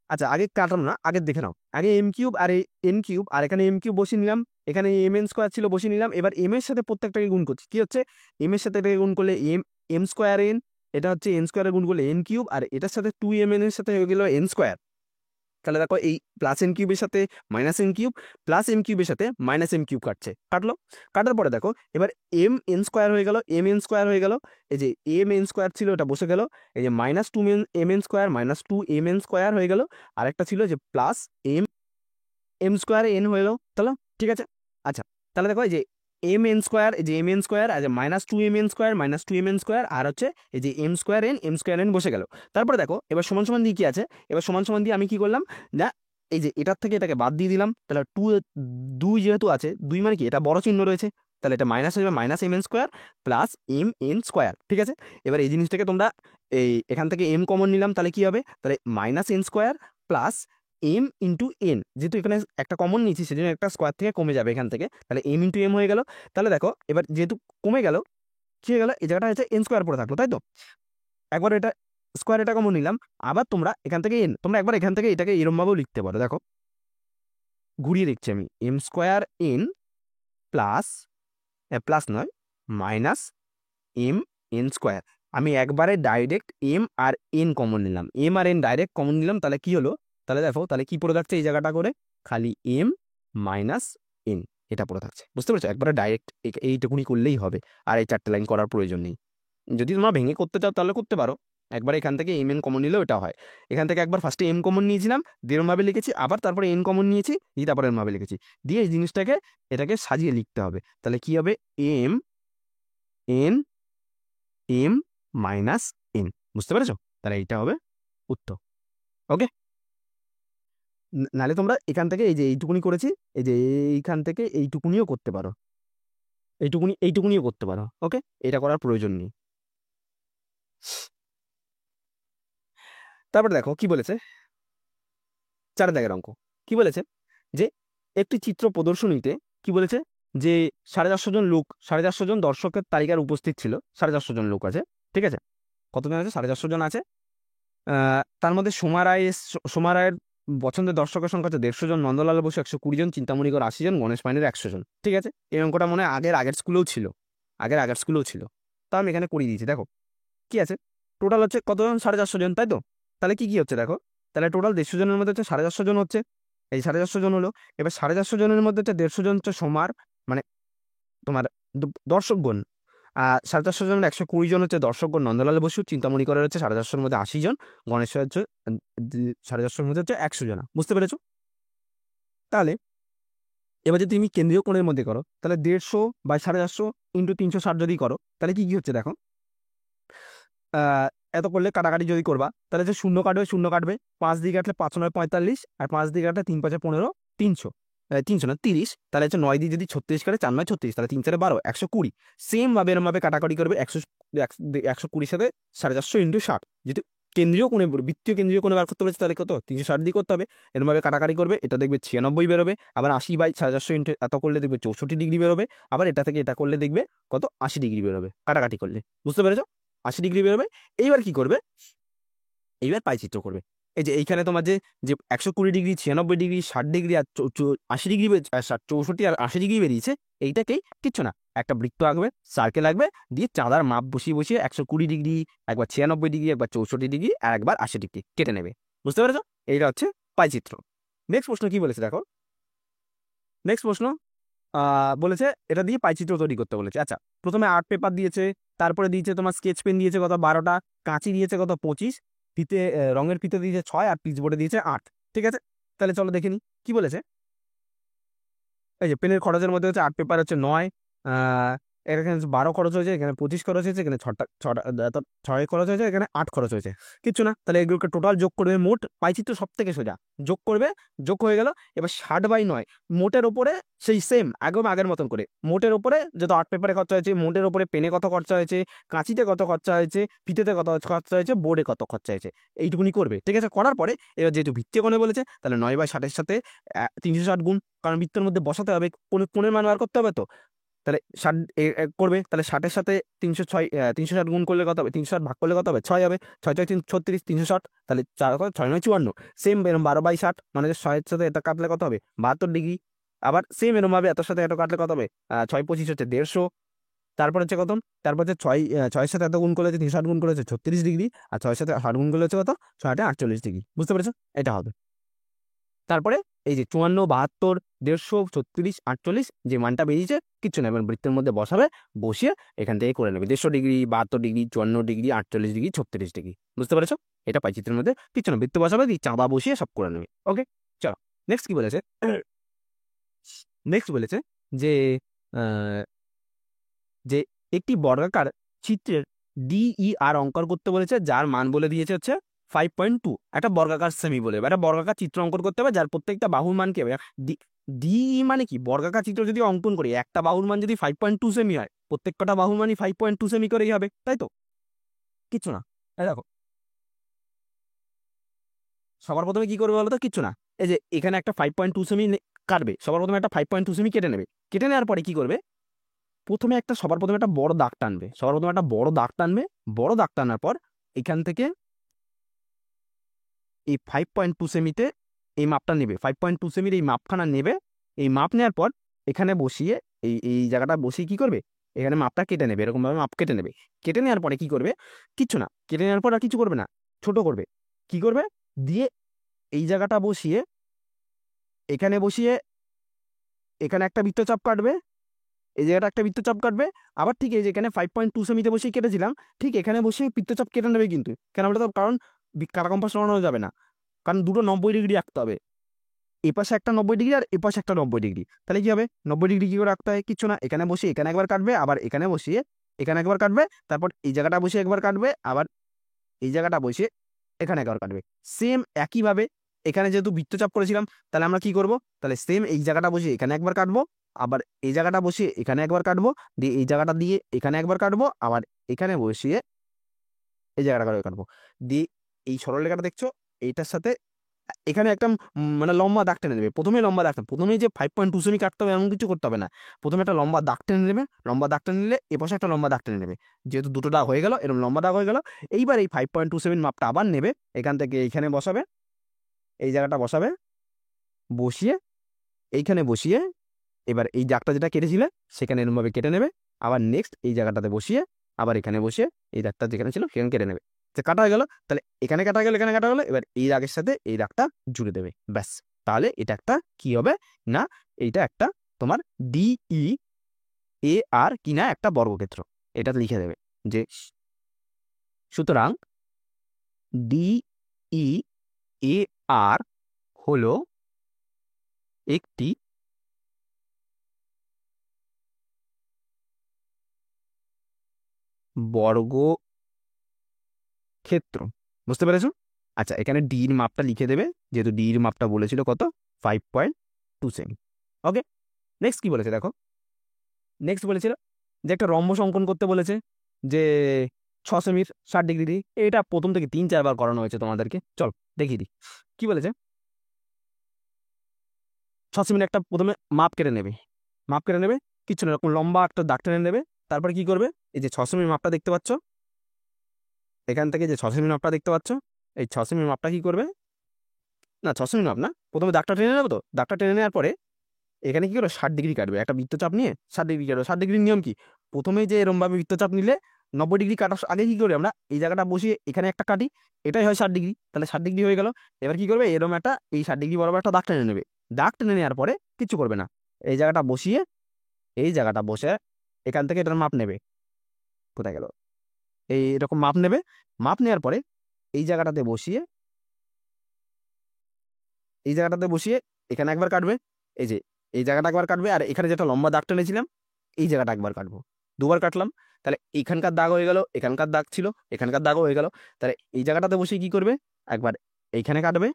Speaker 1: আচ্ছা আগে কাটানো না, আগে দেখে নাও, আগে এম কিউব আর এন কিউব, আর এখানে এম কিউব বসিয়ে নিলাম, এখানে এম এন স্কোয়ার ছিল বসিয়ে নিলাম। এবার এম এর সাথে প্রত্যেকটাকে গুণ করছি, কি হচ্ছে, এম এর সাথে এটাকে গুণ করলে এম এম স্কোয়ার এন, এটা হচ্ছে এন স্কোয়ারে গুণ করলে এন কিউব, আর এটার সাথে 2mn এর সাথে হয়ে গেল এন স্কোয়ার। তাহলে দেখো এই প্লাস এন কিউবের সাথে minus N cube, plus M কিউবের সাথে মাইনাস এম কিউব কাটলো, কাটার পরে দেখো এবার এম এন স্কোয়ার হয়ে গেল, এম এন স্কোয়ার হয়ে গেল, এই যে এম এন স্কোয়ার ছিল এটা বসে গেল, এই যে minus 2 M N square minus 2mn square হয়ে গেল, আর একটা ছিল যে plus M M square N হয়ে গেল। তাহলে ঠিক আছে, আচ্ছা তাহলে দেখো এই যে এম এন স্কোয়ার, এই যে এম এন স্কোয়ার, আর minus 2mn square minus 2mn square, আর হচ্ছে এই যে এম স্কোয়ার এন বসে গেল। তারপরে দেখো এবার সমান সমান দিয়ে কি আছে, এবার সমান সমান দিয়ে আমি কি করলাম না, এই যে এটার থেকে এটাকে বাদ দিয়ে দিলাম, তাহলে 2 যেহেতু আছে, 2 মানে কি এটা বড় চিহ্ন রয়েছে, তাহলে এটা মাইনাস হয়ে যাবে minus M N square plus M N square. ঠিক আছে, এবার এই জিনিসটাকে তোমরা এই এখান থেকে এম কমন নিলাম, তাহলে কি হবে, তাহলে minus N square plus M into N, যেহেতু এখানে একটা কমন নিচ্ছি সেজন্য একটা স্কোয়ার থেকে কমে যাবে এখান থেকে, তাহলে এম ইন্টু এম হয়ে গেল। তাহলে দেখো এবার যেহেতু কমে গেল, কি হয়ে গেল, এই জায়গাটা হচ্ছে এন স্কোয়ার পড়ে থাকলো, তাই তো, একবার এটা স্কোয়ার এটা কমন নিলাম, আবার তোমরা এখান থেকে এন, তোমরা একবার এখান থেকে এটাকে এরম ভাবেও লিখতে পারো, দেখো ঘুরিয়ে দেখছি আমি, M square N plus plus নয় মাইনাস এম এন স্কোয়ার। আমি একবারে ডাইরেক্ট এম আর এন কমন নিলাম, এম আর এন ডাইরেক্ট কমন নিলাম, তাহলে কি হলো, তাহলে দেখো তাহলে কি পড়ে থাকছে এই জায়গাটা করে, খালি এম মাইনাস এন, এটা পড়ে থাকছে। বুঝতে পেরেছো? একবারে ডাইরেক্ট এইটুকুনি করলেই হবে, আর এই 4টে লাইন করার প্রয়োজন নেই। যদি তোমরা ভেঙে করতে চাও তাহলে করতে পারো, একবার এখান থেকে এম এন কমন নিলেও এটা হয়। এখান থেকে একবার ফার্স্টে এম কমন নিয়েছিলাম, যেরমভাবে লিখেছি, আবার তারপরে এন কমন নিয়েছি, দিয়ে তারপরে এরমভাবে লিখেছি, দিয়ে এই জিনিসটাকে এটাকে সাজিয়ে লিখতে হবে। তাহলে কি হবে, M N M minus N. বুঝতে পেরেছো? তাহলে এইটা হবে উত্তর। ওকে, নাহলে তোমরা এখান থেকে এই যে এইটুকুনি করেছি, এই যে এইখান থেকে এইটুকুনিও করতে পারো, এইটুকুনিও করতে পারো। ওকে, এটা করার প্রয়োজন নেই। তারপরে দেখো কি বলেছে, 4 দাগের অঙ্ক। কি বলেছে, যে একটি চিত্র প্রদর্শনীতে কি বলেছে, যে 450 জন লোক, 450 জন দর্শকের তালিকার উপস্থিত ছিল, 450 জন লোক আছে, ঠিক আছে, কতজন আছে, 450 জন আছে। তার মধ্যে সোমা রায়ের পছন্দের দর্শকের সংখ্যা হচ্ছে 150 জন, নন্দলাল বসু 120 জন, চিন্তামণি কর 80 জন, গণেশ মাইনের 100 জন। ঠিক আছে, এই অঙ্কটা মনে হয় আগের স্কুলেও ছিল, আগের স্কুলেও ছিল, তা আমি এখানে করিয়ে দিয়েছি। দেখো কি আছে, টোটাল হচ্ছে কতজন, 450 জন, তাই তো? তাহলে কি হচ্ছে দেখো, তাহলে টোটাল 150 জনের মধ্যে হচ্ছে 450 জন হচ্ছে, এই 450 জন হলো। এবার 450 জনের মধ্যে হচ্ছে 150 জন হচ্ছে সোমার, মানে তোমার দর্শকগণ, 450 জনের 120 জন হচ্ছে দর্শকগণ নন্দলাল বসু, চিন্তামণি করের হচ্ছে 450 মধ্যে 80 জন, গণেশের হচ্ছে 450 মধ্যে হচ্ছে 100 জন। বুঝতে পেরেছো? তাহলে এবার যদি তুমি কেন্দ্রীয় কোণের মধ্যে করো, তাহলে 150 বাই 450 ইন্টু 360 যদি করো, তাহলে কি হচ্ছে দেখো, এত করলে কাটাকাটি যদি করবা, তাহলে যে শূন্য কাটবে, শূন্য কাটবে, 5 দিয়ে কাটলে 5 9 45, আর 5 দিয়ে কাটলে 3 5 15, 300, 300 না 30, তাহলে হচ্ছে 9 দিয়ে যদি 36 কাটে, 4 9 36, তাহলে 3 4 12, 120। সেম ভাবে এরমভাবে কাটাকাটি করবে, 120 সাথে 450 ইন্টু 60। যদি কেন্দ্রীয় কোণে, বৃত্তীয় কেন্দ্রীয় কোণে বার করতে বলেছে, তাহলে কত, 360 দিয়ে করতে হবে। এরমভাবে কাটাকাটি করবে, এটা দেখবে 96 বেরোবে, আবার 80 বাই 450 ইন্টু এত করলে দেখবে 64 ডিগ্রি বেরোবে, আবার এটা থেকে এটা করলে দেখবে কত, 80 ডিগ্রি বেরোবে কাটাকাটি করলে। বুঝতে পেরেছো? 80 ডিগ্রি বেরোবে। এইবার কি করবে, এইবার পাইচিত্র করবে। এই যে এইখানে তোমার যে 120 ডিগ্রি, 96 ডিগ্রি, 60 ডিগ্রি আর 80 ডিগ্রি, 64 আর 80 ডিগ্রি বেরিয়েছে, এইটাকেই কিচ্ছু না, একটা বৃত্ত আঁকবে, সার্কেল আঁকবে, দিয়ে চাঁদার মাপ বসিয়ে বসিয়ে 120 ডিগ্রি, একবার 96 ডিগ্রি, একবার 64 ডিগ্রি, আর একবার 80 ডিগ্রি কেটে নেবে। বুঝতে পেরেছো? এইটা হচ্ছে পাইচিত্র। নেক্সট প্রশ্ন কি বলেছে দেখো, নেক্সট প্রশ্ন বলেছে এটা দিয়ে পাইচিত্র তৈরি করতে বলেছে। আচ্ছা, প্রথমে আর্ট পেপার দিয়েছে, তারপরে দিয়েছে তোমার স্কেচ পেন দিয়েছে কত, 12টা, কাঁচি দিয়েছে কত, 25, ফিতে, রঙের ফিতে দিয়েছে 6, আর পিচ বোর্ডে দিয়েছে 8। ঠিক আছে, তাহলে চলো দেখে নি কি বলেছে। এই যে পেনের খরচের মধ্যে হচ্ছে আর্ট পেপার হচ্ছে 9, এখানে 12 খরচ হয়েছে, এখানে 25 খরচ হয়েছে, এখানে 6 খরচ হয়েছে, এখানে 8 খরচ হয়েছে, কিচ্ছু না। তাহলে এগুলোকে টোটাল যোগ করবে, মোট পাইচিত্র সব থেকে সোজা, যোগ করবে, যোগ হয়ে গেল। এবার 60/9 মোটের ওপরে সেই সেম একদম আগের মতন করে, মোটের ওপরে যত আর্ট পেপারে খরচা হয়েছে, মোটের ওপরে পেনে কত খরচা হয়েছে, কাঁচিতে কত খরচা হয়েছে, ফিতেতে কত খরচা হয়েছে, বোর্ডে কত খরচা হয়েছে, এইটুকুনি করবে। ঠিক আছে, করার পরে এবার যেহেতু ভিত্তি কোণে বলেছে, তাহলে 9/60 সাথে 360 গুণ, কারণ বৃত্তের মধ্যে বসাতে হবে, কোণের মান বার করতে হবে, তো তাহলে 60 করবে, তাহলে 60-এর সাথে 306, 360 গুণ করলে কত হবে, 360 ভাগ করলে কত হবে, 6 হবে, 6 6 36, 360, তাহলে 4 6 9 54। সেম এরকম 12/60, মানে 6-এর সাথে এটা কাটলে কত হবে, 72 ডিগ্রি। আবার সেম এরকম ভাবে এটার সাথে এটা কাটলে কত হবে, 6 25 হচ্ছে 150। তারপর হচ্ছে কত, তারপর হচ্ছে 6-এর সাথে এত গুণ করলে হচ্ছে 360 গুণ করলে হচ্ছে 36 ডিগ্রি, আর 6-এর সাথে 60 গুণ করলে হচ্ছে কত, 6 48 ডিগ্রি। বুঝতে পেরেছো? এটা হবে। তারপরে এই যে 54, 72, 150, 36, 48 যে মানটা বেরিয়েছে, কিচ্ছু না, এবার বৃত্তের মধ্যে বসাবে, বসিয়ে এখান থেকে করে নেবে 150 degree, 72 degree, 54 degree, 48 degree, 36 degree. বুঝতে পেরেছো? এটা পাইচিত্রের মধ্যে কিচ্ছু না, বৃত্ত বসাবে, দিয়ে চাঁদা বসিয়ে সব করে নেবে। ওকে, চলো নেক্সট কি বলেছে, নেক্সট বলেছে যে যে একটি বর্গাকার চিত্রের DER অঙ্কন করতে বলেছে, যার মান বলে দিয়েছে হচ্ছে 5.2। একটা বর্গাকার সেমি বলে, একটা বর্গাকার চিত্র অঙ্কন করতে হবে, যার প্রত্যেকটা বাহুর মান কি হবে, DE মানে কি, বর্গাকার চিত্র যদি অঙ্কন করি, একটা বাহুর মান যদি 5.2 সেমি হয়, প্রত্যেকটা বাহুর মানই 5.2 সেমি করেই হবে, তাই তো? কিচ্ছু না, এই দেখো সবার প্রথমে কি করবে বলো তো, কিচ্ছু না, এই যে এখানে একটা 5.2 সেমি কাটবে, সবার প্রথমে একটা 5.2 সেমি কেটে নেবে, কেটে নেওয়ার পরে কি করবে, সবার প্রথমে একটা বড় দাগ টানবে, সবার প্রথমে একটা বড় দাগ টানবে, বড় দাগ টানার পর এখান থেকে এই 5.2 সেমিতে এই মাপটা নেবে, 5.2 সেমির এই মাপখানা নেবে, এই মাপ নেওয়ার পর এখানে বসিয়ে এই জায়গাটা বসিয়ে কি করবে, এখানে মাপটা কেটে নেবে, এরকমভাবে মাপ কেটে নেবে। কেটে নেওয়ার পরে কি করবে? কিচ্ছু না, কেটে নেওয়ার পর আর কিছু করবে না, ছোট করবে। কি করবে? দিয়ে এই জায়গাটা বসিয়ে, এখানে বসিয়ে এখানে একটা বৃত্তচাপ কাটবে, এই জায়গাটা একটা বৃত্তচাপ কাটবে। আবার ঠিক এই যে এখানে 5.2 সেমিতে বসিয়ে কেটেছিলাম, ঠিক এখানে বসিয়ে বৃত্তচাপ কেটে নেবে কিন্তু। কেন বলতো? কারণ কাটা কম্পাস সরানো যাবে না, কারণ দুটো 90 ডিগ্রি রাখতে হবে। এপাশে একটা 90 ডিগ্রি আর এপাশে একটা 90 ডিগ্রি। তাহলে কি হবে? 90 ডিগ্রি কি করে রাখতে হয়? কিছু না, এখানে বসিয়ে এখানে একবার কাটবে, আবার এখানে বসিয়ে এখানে একবার কাটবে, তারপর এই জায়গাটা বসিয়ে একবার কাটবে, আবার এই জায়গাটা বসিয়ে এখানে একবার কাটবে। সেম একইভাবে এখানে যেহেতু বৃত্তচাপ করেছিলাম, তাহলে আমরা কি করব? তাহলে সেম এই জায়গাটা বসিয়ে এখানে একবার কাটবো, আবার এই জায়গাটা বসিয়ে এখানে একবার কাটবো, দিয়ে এই জায়গাটা দিয়ে এখানে একবার কাটবো, আবার এখানে বসিয়ে এই জায়গাটা করে কাটবো। দিয়ে এই সরলরেখাটা দেখছো, এইটার সাথে এখানে একটা মানে লম্বা দাগ টেনে নেবে। প্রথমে লম্বা দাগ, প্রথমেই যে 5.2 সেমি কাটতে হবে এমন কিছু করতে হবে না। প্রথমে একটা লম্বা দাগ টেনে নেবে, লম্বা দাগ টেনে নিলে এপাশে একটা লম্বা দাগ টেনে নেবে। যেহেতু দুটো দাগ হয়ে গেল, এরকম লম্বা দাগ হয়ে গেল। এইবার এই 5.2 সেমির মাপটা আবার নেবে, এখান থেকে এইখানে বসাবে, এই জায়গাটা বসাবে, বসিয়ে এইখানে বসিয়ে এবার এই দাগটা যেটা কেটেছিলে সেখানে এরকমভাবে কেটে নেবে। আবার নেক্সট এই জায়গাটাতে বসিয়ে আবার এখানে বসিয়ে এই দাগটা যেখানে ছিল সেখানে কেটে নেবে। যে কাটা হয়ে গেল, তাহলে এখানে কাটা গেল, এখানে কাটা গেলো, এবার এই দাগের সাথে এই দাগটা জুড়ে দেবে, ব্যাস। তাহলে এটা একটা কি হবে না, এইটা একটা তোমার ডিই এ আর কিনা একটা বর্গক্ষেত্র। এটা লিখে দেবে যে সুতরাং ডিই এ আর হলো একটি বর্গক্ষেত্র। বুঝতে পেরেছো? আচ্ছা, এখানে ডির মাপটা লিখে দেবে, যেহেতু ডির মাপটা বলেছিল কত? 5.2 সেমি। ওকে, নেক্সট কি বলেছে দেখো। নেক্সট বলেছিল যে একটা রম্বস অঙ্কন করতে বলেছে, যে 6 সেমির 60 ডিগ্রি। এটা প্রথম থেকে 3-4 বার করানো হয়েছে তোমাদেরকে, চল দেখিয়ে দিই কি বলেছে। 6 সেমির একটা প্রথমে মাপ কেটে নেবে, মাপ কেটে নেবে, কিছু না, এরকম লম্বা একটা দাগ টেনে নেবে। তারপরে কি করবে? এই যে 6 সেমির মাপটা দেখতে পাচ্ছ, এখান থেকে যে 6 সেমির মাপটা দেখতে পাচ্ছ, এই 6 সেমির মাপটা কি করবে? না, 6 সেমি মাপ না, প্রথমে দাগটা টেনে নেবে। তো দাগটা টেনে নেওয়ার পরে এখানে কি করো? 60 ডিগ্রি কাটবে, একটা বৃত্তচাপ নিয়ে 60 ডিগ্রি কাটবে। 60 ডিগ্রির নিয়ম কি? প্রথমে যে এরমভাবে বৃত্তচাপ নিলে 90 ডিগ্রি কাটার আগে কি করি আমরা? এই জায়গাটা বসিয়ে এখানে একটা কাটি, এটাই হয় 60 ডিগ্রি। তাহলে 60 ডিগ্রি হয়ে গেল। এবার কি করবে? এরম একটা এই 60 ডিগ্রি বরাবর একটা দাগ টেনে নেবে। দাগ টেনে নেওয়ার পরে কিচ্ছু করবে না, এই জায়গাটা বসিয়ে এই জায়গাটা বসে এখান থেকে এটার মাপ নেবে। কোথায় গেল? এই এরকম মাপ নেবে। মাপ নেওয়ার পরে এই জায়গাটাতে বসিয়ে এই জায়গাটাতে বসিয়ে এখানে একবার কাটবে, এই যে এই জায়গাটা একবার কাটবে, আর এখানে যেটা লম্বা দাগ টেনেছিলাম এই জায়গাটা একবার কাটবো। দুবার কাটলাম, তাহলে এখানকার দাগ হয়ে গেল, এখানকার দাগ ছিল, এখানকার দাগও হয়ে গেল। তাহলে এই জায়গাটাতে বসিয়ে কি করবে? একবার এইখানে কাটবে,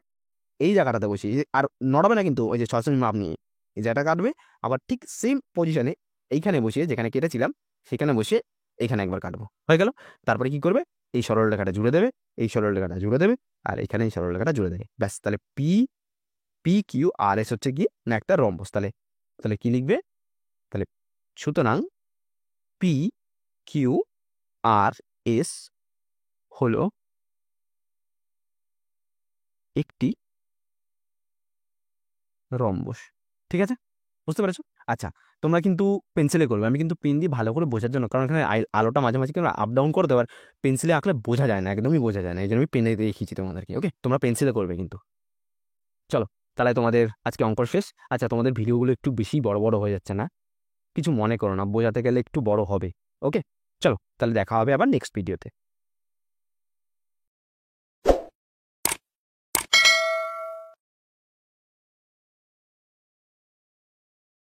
Speaker 1: এই জায়গাটাতে বসিয়ে, আর নড়াবে না কিন্তু, ওই যে 6 সেমি মাপ নিয়ে এই জায়গাটা কাটবে। আবার ঠিক সেম পজিশনে এইখানে বসিয়ে, যেখানে কেটেছিলাম সেখানে বসিয়ে এইখানে একবার কাটবো, হয়ে গেল। তারপরে কি করবে? এই সরল রেখাটা জুড়ে দেবে, এই সরল রেখাটা জুড়ে দেবে, আর এখানে এই সরল রেখাটা জুড়ে দেবে, ব্যাস। তাহলে P P Q R S হচ্ছে কি না একটা রম্বস। তাহলে তাহলে কি লিখবে? তাহলে সুতরাং পি কিউ আর এস হলো একটি রম্বস। ঠিক আছে, বুঝতে পেরেছো? আচ্ছা, তোমরা কিন্তু পেন্সিলে করবে, আমি কিন্তু পেন দিয়ে ভালো করে বোঝার জন্য, কারণ এখানে আলোটা মাঝে মাঝে কিন্তু আপ ডাউন করে দেওয়ার, পেন্সিলে আঁকলে বোঝা যায় না, একদমই বোঝা যায় না, এই জন্য আমি পেনে দেখিয়েছি তোমাদেরকে। ওকে, তোমরা পেন্সিলে করবে কিন্তু। চলো, তাহলে তোমাদের আজকে অঙ্ক শেষ। আচ্ছা, তোমাদের ভিডিওগুলো একটু বেশি বড় বড় হয়ে যাচ্ছে না? কিছু মনে করো না, বোঝাতে গেলে একটু বড় হবে। ওকে, চলো তাহলে দেখা হবে আবার নেক্সট ভিডিওতে।